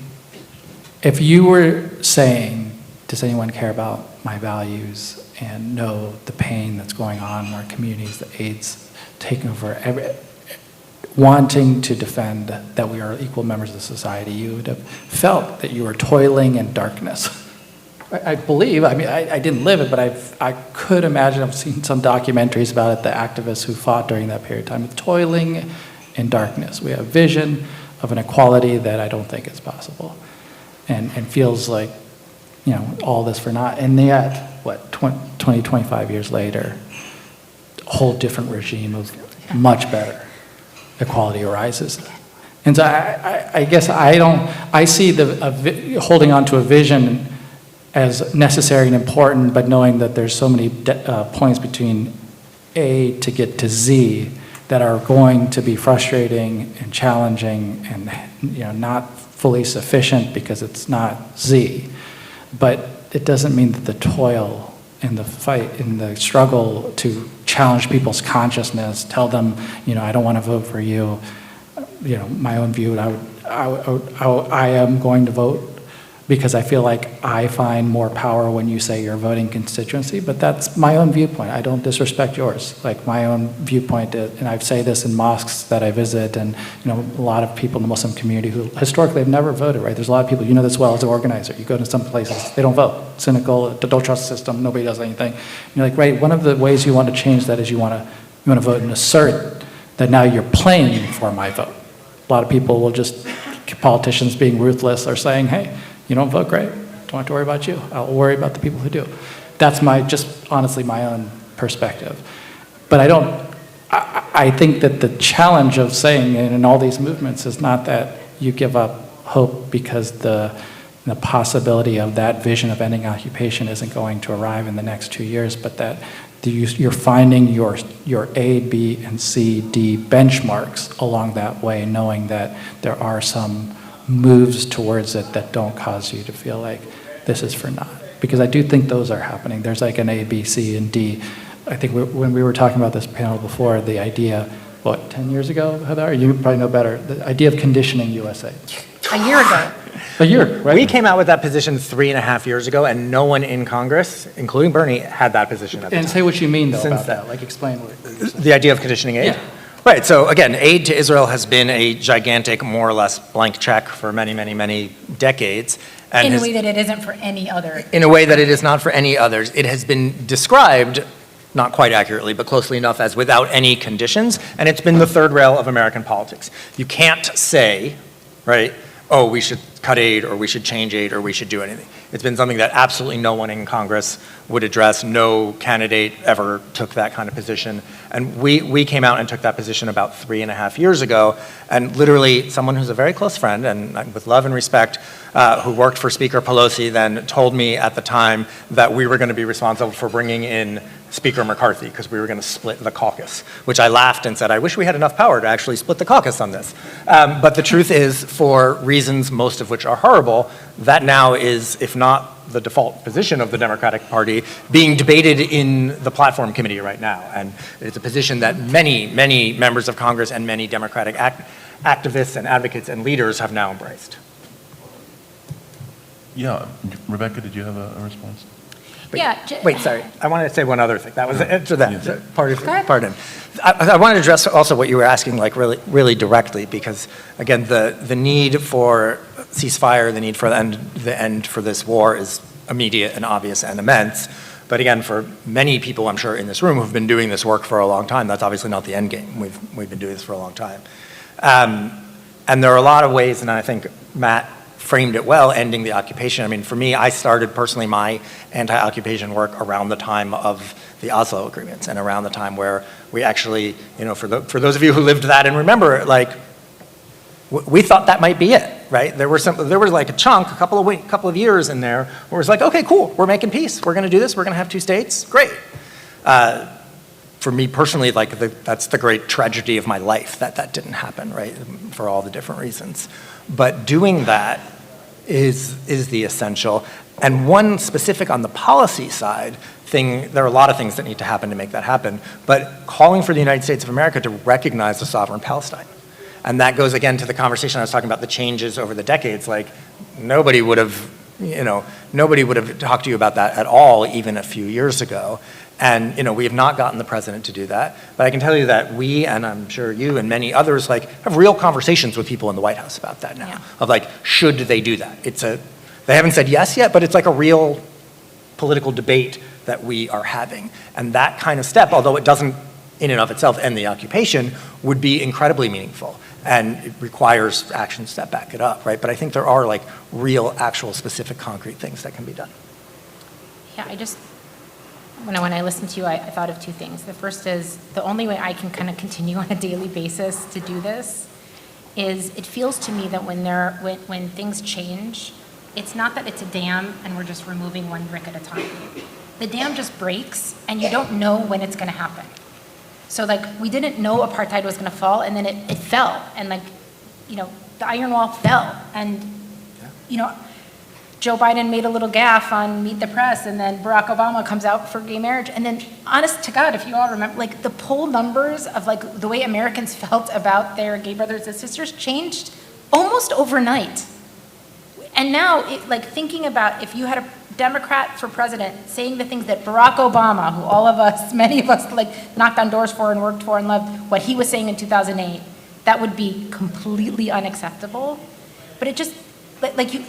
if you were saying, does anyone care about my values and know the pain that's going on in our communities, the AIDS taking over, wanting to defend that we are equal members of the society, you would have felt that you were toiling in darkness. I believe, I mean, I didn't live it, but I could imagine, I've seen some documentaries about it, the activists who fought during that period of time, toiling in darkness. We have vision of an equality that I don't think is possible, and feels like, all this for naught. And yet, 20, 25 years later, a whole different regime of much better equality arises. And so I guess I see holding on to a vision as necessary and important, but knowing that there's so many points between A to get to Z that are going to be frustrating and challenging and not fully sufficient because it's not Z. But it doesn't mean that the toil in the fight, in the struggle to challenge people's consciousness, tell them, I don't want to vote for you. My own view, I am going to vote because I feel like I find more power when you say your voting constituency, but that's my own viewpoint. I don't disrespect yours. Like my own viewpoint, and I say this in mosques that I visit, and a lot of people in the Muslim community who historically have never voted, right? There's a lot of people, you know this well as an organizer. You go to some places, they don't vote. Cynical, don't trust the system, nobody does anything. You're like, right, one of the ways you want to change that is you want to vote and assert that now you're playing for my vote. A lot of people will just, politicians being ruthless are saying, hey, you don't vote, great. Don't have to worry about you. I'll worry about the people who do. That's just honestly my own perspective. But I think that the challenge of saying in all these movements is not that you give up hope because the possibility of that vision of ending occupation isn't going to arrive in the next 2 years, but that you're finding your A, B, and C, D benchmarks along that way, knowing that there are some moves towards it that don't cause you to feel like this is for naught. Because I do think those are happening. There's like an A, B, C, and D. I think when we were talking about this panel before, the idea, 10 years ago, Heather? You probably know better. The idea of conditioning USA. A year ago. A year, right? We came out with that position 3.5 years ago, and no one in Congress, including Bernie, had that position at the And time. say what you mean, though, Since about then. that. Like, explain what you're saying. The idea of conditioning aid? Yeah. Right, so again, aid to Israel has been a gigantic, more or less blank check for many, many, many decades. And In a has- way that it isn't for any other. in a way that it is not for any others. It has been described, not quite accurately, but closely enough, as without any conditions, and it's been the third rail of American politics. You can't say, right, oh, we should cut aid, or we should change aid, or we should do anything. It's been something that absolutely no one in Congress would address. No candidate ever took that kind of position. And we came out and took that position about 3.5 years ago, and literally someone who's a very close friend, and with love and respect, who worked for Speaker Pelosi then told me at the time that we were going to be responsible for bringing in Speaker McCarthy because we were going to split the caucus, which I laughed and said, I wish we had enough power to actually split the caucus on this. But the truth is, for reasons most of which are horrible, that now is, if not the default position of the Democratic Party, being debated in the platform committee right now. And it's a position that many, many members of Congress and many Democratic activists and advocates and leaders have now embraced. Yeah, Rebecca, did you have a response? Wait, sorry. I wanted to say one other thing. That was the answer to that. Yeah. Pardon. I wanted to address also what you were asking, like really, really directly, because again, the need for ceasefire, the need for the end for this war is immediate and obvious and immense. But again, for many people, I'm sure in this room who've been doing this work for a long time, that's obviously not the end game. We've been doing this for a long time. And there are a lot of ways, and I think Matt framed it well, ending the occupation. I mean, for me, I started personally my anti-occupation work around the time of the Oslo agreements and around the time where we actually, for those of you who lived that and remember it, like, we thought that might be it, right? There was like a chunk, a couple of years in there where it was like, okay, cool, we're making peace. We're going to do this. We're going to have 2 states. Great. For me personally, like that's the great tragedy of my life that didn't happen, right? For all the different reasons. But doing that is the essential. And one specific on the policy side thing, there are a lot of things that need to happen to make that happen, but calling for the United States of America to recognize a sovereign Palestine. And that goes again to the conversation I was talking about, the changes over the decades. Like nobody would have talked to you about that at all even a few years ago. And we have not gotten the president to do that. But I can tell you that we, and I'm sure you and many others, like have real conversations with people in the White House about that now. Yeah. Of like, should they do that? They haven't said yes yet, but it's like a real political debate that we are having. And that kind of step, although it doesn't in and of itself end the occupation, would be incredibly meaningful. And it requires actions that back it up, right? But I think there are like real, actual, specific, concrete things that can be done. Yeah, when I listened to you, I thought of 2 things. The first is the only way I can kind of continue on a daily basis to do this is it feels to me that when things change, it's not that it's a dam and we're just removing one brick at a time. The dam just breaks and you don't know when it's going to happen. So like we didn't know apartheid was going to fall, and then it fell, and the iron wall fell, and Joe Biden made a little gaffe on Meet the Press, and then Barack Obama comes out for gay marriage. And then, honest to God, if you all remember, like the poll numbers of like the way Americans felt about their gay brothers and sisters changed almost overnight. And now, like thinking about if you had a Democrat for president saying the things that Barack Obama, who all of us, many of us like knocked on doors for and worked for and loved, what he was saying in 2008, that would be completely unacceptable. But it just,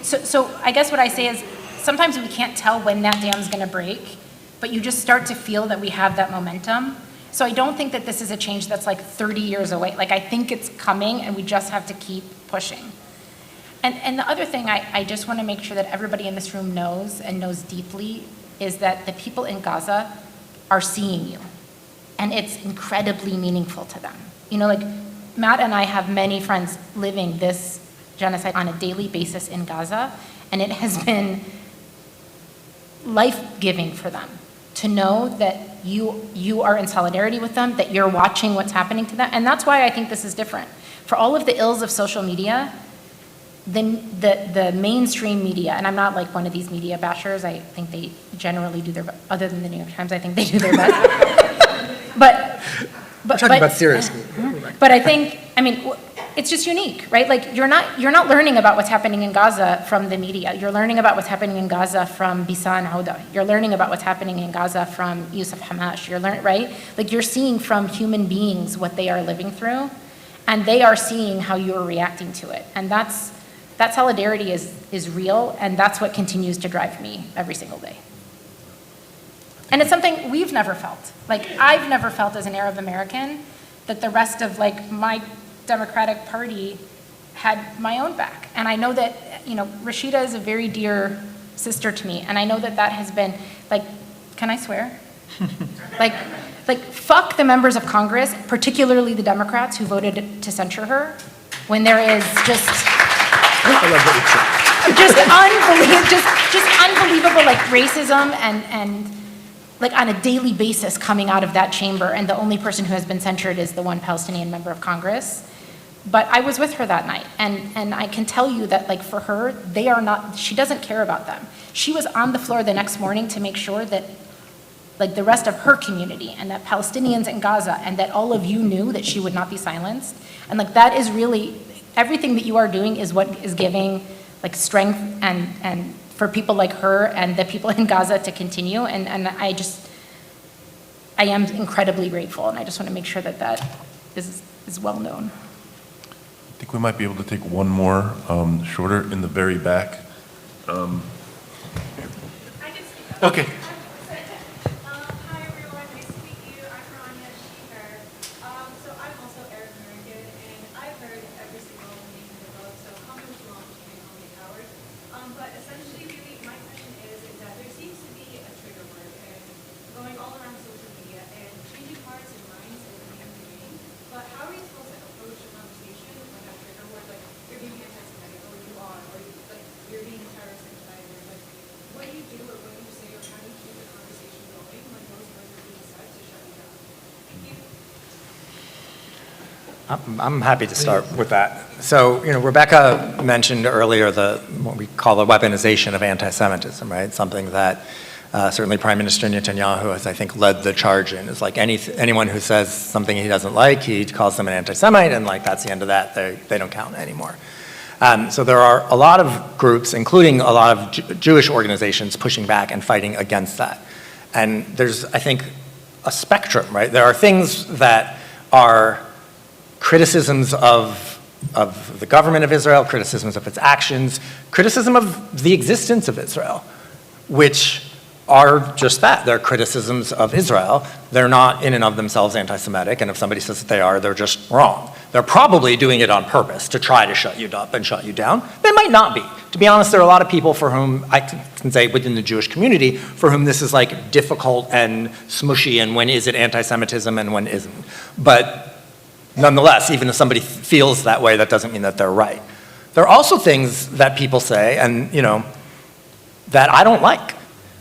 so I guess what I say is sometimes we can't tell when that dam is going to break, but you just start to feel that we have that momentum. So I don't think that this is a change that's like 30 years away. Like I think it's coming and we just have to keep pushing. And the other thing I just want to make sure that everybody in this room knows and knows deeply is that the people in Gaza are seeing you. And it's incredibly meaningful to them. You know, like Matt and I have many friends living this genocide on a daily basis in Gaza, and it has been life-giving for them to know that you are in solidarity with them, that you're watching what's happening to them. And that's why I think this is different. For all of the ills of social media, the mainstream media, and I'm not like one of these media bashers, I think they generally do their best, other than the New York Times, I think they do their best. But We're talking about serious media. But I think, I mean, it's just unique, right? Like you're not learning about what's happening in Gaza from the media. You're learning about what's happening in Gaza from Bisan Auda. You're learning about what's happening in Gaza from Yusuf Hamash. Right? Like you're seeing from human beings what they are living through, and they are seeing how you're reacting to it. And that solidarity is real, and that's what continues to drive me every single day. And it's something we've never felt. Like I've never felt as an Arab American that the rest of like my Democratic Party had my own back. And I know that, you know, Rashida is a very dear sister to me, and I know that that has been like, can I swear? like fuck the members of Congress, particularly the Democrats who voted to censure her, when there is just unbelievable like racism and like on a daily basis coming out of that chamber, and the only person who has been censured is the one Palestinian member of Congress. But I was with her that night, and I can tell you that like for her, she doesn't care about them. She was on the floor the next morning to make sure that like the rest of her community and that Palestinians in Gaza and that all of you knew that she would not be silenced. And like that is really, everything that you are doing is what is giving like strength and for people like her and the people in Gaza to continue. And I am incredibly grateful, and I just want to make sure that that is well known. I think we might be able to take one more, shorter in the very back. Okay. Hi everyone, nice to meet you. I'm Rania, she, her. So I'm also Arab American, and I've heard every single name in the book, so call me what you want, you can call me Howard. But essentially, really, my question is that there seems to be a trigger word and going all around social media and changing hearts and minds is the name of the game. But how are you supposed to approach a conversation when that trigger word, like you're being anti-Semitic, or you are, or you're being a terrorist and like what do you do or what do you say or how do you keep the conversation going when those words are being said to shut you down? Thank you. I'm happy to start with that. So, you know, Rebecca mentioned earlier what we call the weaponization of anti-Semitism, right? Something that certainly Prime Minister Netanyahu has, I think, led the charge in. Is like anyone who says something he doesn't like, he calls them an anti-Semite, and like that's the end of that. They don't count anymore. So there are a lot of groups, including a lot of Jewish organizations, pushing back and fighting against that. And there's, I think, a spectrum, right? There are things that are criticisms of the government of Israel, criticisms of its actions, criticism of the existence of Israel, which are just that. They're criticisms of Israel. They're not in and of themselves anti-Semitic, and if somebody says that they are, they're just wrong. They're probably doing it on purpose to try to shut you up and shut you down. They might not be. To be honest, there are a lot of people for whom, I can say within the Jewish community, for whom this is like difficult and smushy, and when is it anti-Semitism and when isn't. But nonetheless, even if somebody feels that way, that doesn't mean that they're right. There are also things that people say, and you know, that I don't like,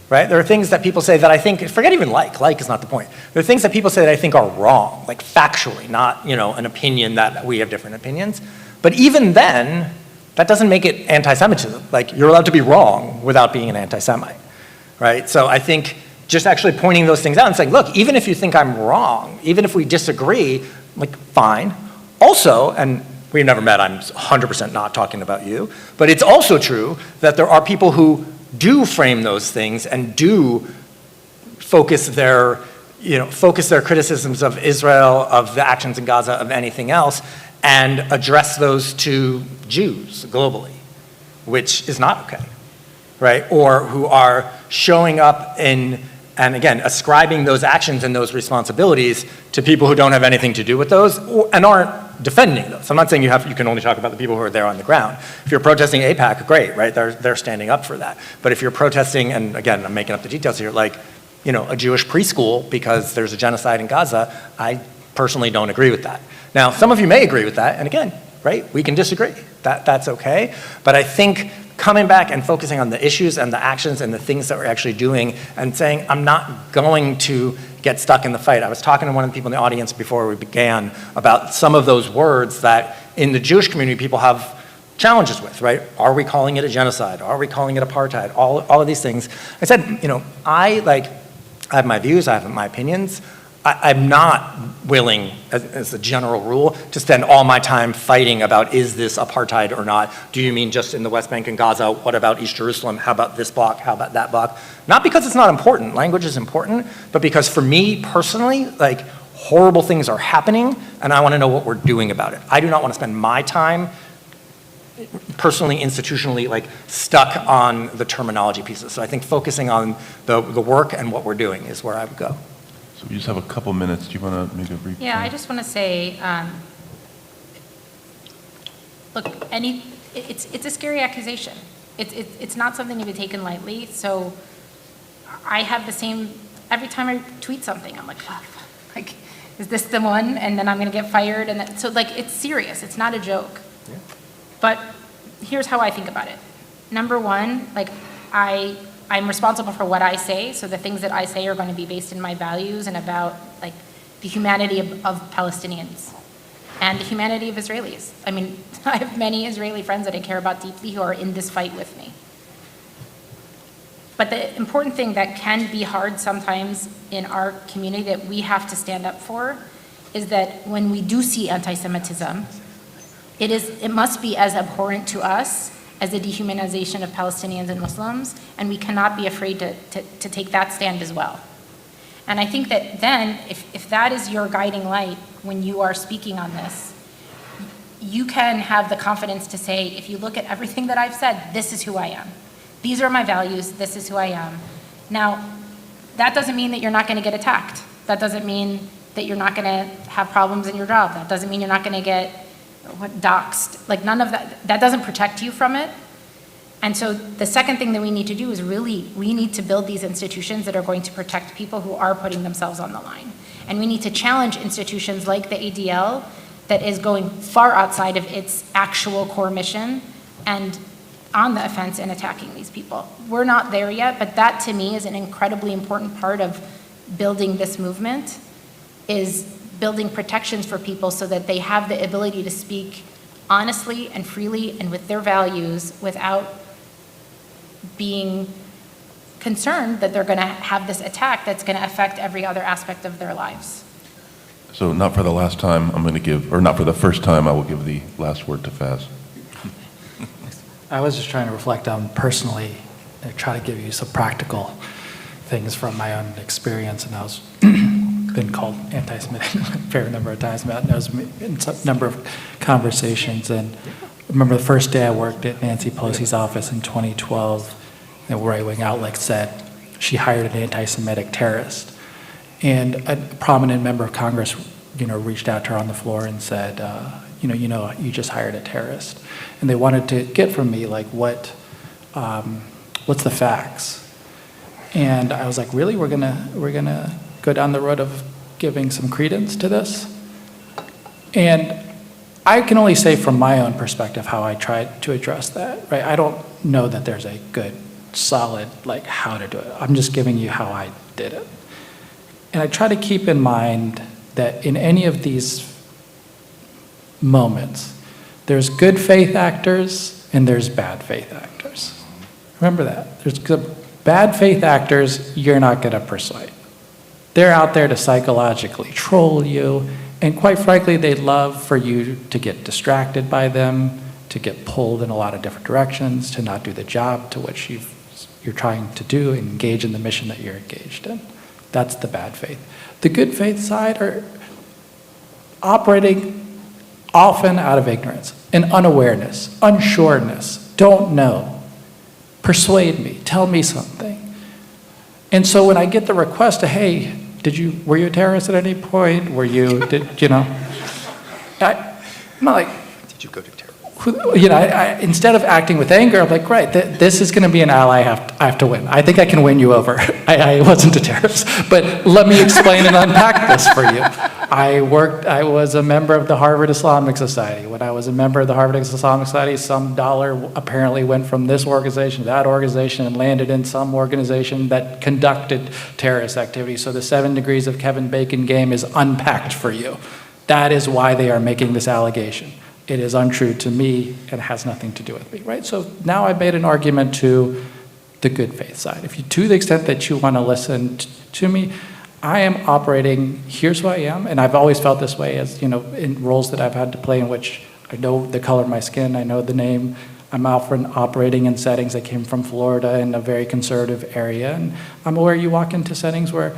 right? There are things that people say that I think, forget even like is not the point. There are things that people say that I think are wrong, like factually, not, you know, an opinion that we have different opinions. But even then, that doesn't make it anti-Semitism. Like, you're allowed to be wrong without being an anti-Semite, right? So I think just actually pointing those things out and saying, look, even if you think I'm wrong, even if we disagree, like, fine. Also, and we've never met, I'm 100% not talking about you, but it's also true that there are people who do frame those things and do focus their criticisms of Israel, of the actions in Gaza, of anything else, and address those to Jews globally, which is not okay, right? Or who are showing up and again, ascribing those actions and those responsibilities to people who don't have anything to do with those and aren't defending those. I'm not saying you can only talk about the people who are there on the ground. If you're protesting AIPAC, great, right? They're standing up for that. But if you're protesting, and again, I'm making up the details here, like, a Jewish preschool because there's a genocide in Gaza, I personally don't agree with that. Now, some of you may agree with that, and again, right, we can disagree. That's okay. But I think coming back and focusing on the issues and the actions and the things that we're actually doing and saying, I'm not going to get stuck in the fight. I was talking to one of the people in the audience before we began about some of those words that in the Jewish community people have challenges with, right? Are we calling it a genocide? Are we calling it apartheid? All of these things. I said, I have my views, I have my opinions. I'm not willing, as a general rule, to spend all my time fighting about is this apartheid or not. Do you mean just in the West Bank and Gaza? What about East Jerusalem? How about this block? How about that block? Not because it's not important, language is important, but because for me personally, like, horrible things are happening and I want to know what we're doing about it. I do not want to spend my time personally, institutionally, like, stuck on the terminology pieces. So I think focusing on the work and what we're doing is where I would go. So we just have a couple minutes. Do you want to make a brief? Yeah, I just want to say, look, it's a scary accusation. It's not something to be taken lightly. So I have the same, every time I tweet something, I'm like, oh, like, is this the one? And then I'm going to get fired. And then, so, like, it's serious. It's not a joke. Yeah. But here's how I think about it. Number one, like, I'm responsible for what I say, so the things that I say are going to be based in my values and about, like, the humanity of Palestinians and the humanity of Israelis. I mean, I have many Israeli friends that I care about deeply who are in this fight with me. But the important thing that can be hard sometimes in our community that we have to stand up for is that when we do see anti-Semitism, it must be as abhorrent to us as the dehumanization of Palestinians and Muslims, and we cannot be afraid to take that stand as well. And I think that then, if that is your guiding light when you are speaking on this, you can have the confidence to say, if you look at everything that I've said, this is who I am. These are my values, this is who I am. Now, that doesn't mean that you're not gonna get attacked. That doesn't mean that you're not gonna have problems in your job. That doesn't mean you're not gonna get doxxed. Like, none of that doesn't protect you from it. And so the second thing that we need to do is we need to build these institutions that are going to protect people who are putting themselves on the line. And we need to challenge institutions like the ADL that is going far outside of its actual core mission and on the offense and attacking these people. We're not there yet, but that to me is an incredibly important part of building this movement, is building protections for people so that they have the ability to speak honestly and freely and with their values without being concerned that they're going to have this attack that's going to affect every other aspect of their lives. So not for the last time, I'm going to give, or not for the first time, I will give the last word to Faz. I was just trying to reflect on personally, and try to give you some practical things from my own experience, and I was been called anti-Semitic a fair number of times about those in some number of conversations. And I remember the first day I worked at Nancy Pelosi's office in 2012, the right-wing outlet said she hired an anti-Semitic terrorist. And a prominent member of Congress, reached out to her on the floor and said, you just hired a terrorist. And they wanted to get from me, like, what's the facts? And I was like, really? We're gonna go down the road of giving some credence to this? And I can only say from my own perspective how I tried to address that, right? I don't know that there's a good, solid, like, how to do it. I'm just giving you how I did it. And I try to keep in mind that in any of these moments, there's good faith actors and there's bad faith actors. Remember that. There's bad faith actors you're not going to persuade. They're out there to psychologically troll you, and quite frankly, they'd love for you to get distracted by them, to get pulled in a lot of different directions, to not do the job to which you're trying to do, engage in the mission that you're engaged in. That's the bad faith. The good faith side are operating often out of ignorance and unawareness, unsureness, don't know. Persuade me, tell me something. And so when I get the request to, hey, were you a terrorist at any point? I'm not like, Did you go to terror? instead of acting with anger, I'm like, great, this is going to be an ally I have to win. I think I can win you over. I wasn't a terrorist, but let me explain and unpack this for you. I was a member of the Harvard Islamic Society. When I was a member of the Harvard Islamic Society, some dollar apparently went from this organization to that organization and landed in some organization that conducted terrorist activity. So the 7 degrees of Kevin Bacon game is unpacked for you. That is why they are making this allegation. It is untrue to me and has nothing to do with me, right? So now I've made an argument to the good faith side. To the extent that you want to listen to me, I am operating, here's who I am, and I've always felt this way as, in roles that I've had to play in which I know the color of my skin, I know the name. I'm often operating in settings that came from Florida in a very conservative area, and I'm aware you walk into settings where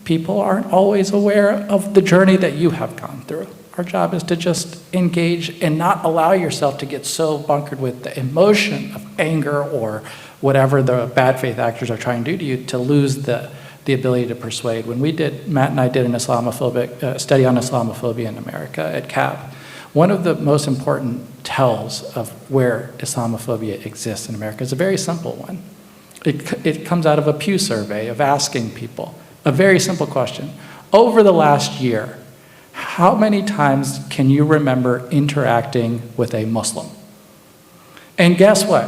people aren't always aware of the journey that you have gone through. Our job is to just engage and not allow yourself to get so bunkered with the emotion of anger or whatever the bad faith actors are trying to do to you to lose the ability to persuade. When Matt and I did an Islamophobic study on Islamophobia in America at CAP, one of the most important tells of where Islamophobia exists in America is a very simple one. It comes out of a Pew survey of asking people a very simple question. Over the last year, how many times can you remember interacting with a Muslim? And guess what?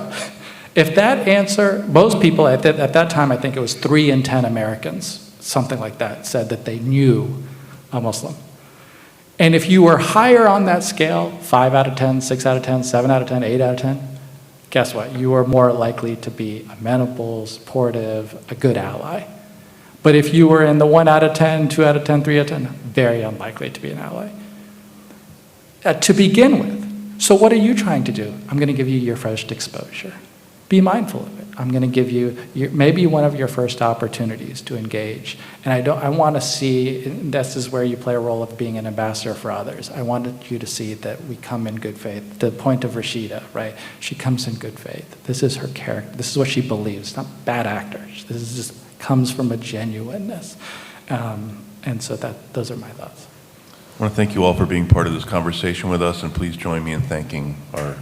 If that answer, most people at that time, I think it was 3 in 10 Americans, something like that, said that they knew a Muslim. And if you were higher on that scale, 5 out of 10, 6 out of 10, 7 out of 10, 8 out of 10, guess what? You are more likely to be amenable, supportive, a good ally. But if you were in the 1 out of 10, 2 out of 10, 3 out of 10, very unlikely to be an ally. To begin with. So what are you trying to do? I'm going to give you your first exposure. Be mindful of it. I'm going to give you maybe one of your first opportunities to engage. And I want to see, this is where you play a role of being an ambassador for others. I wanted you to see that we come in good faith. The point of Rashida, right? She comes in good faith. This is her character. This is what she believes, not bad actors. This is just comes from a genuineness. And so those are my thoughts. I want to thank you all for being part of this conversation with us, and please join me in thanking our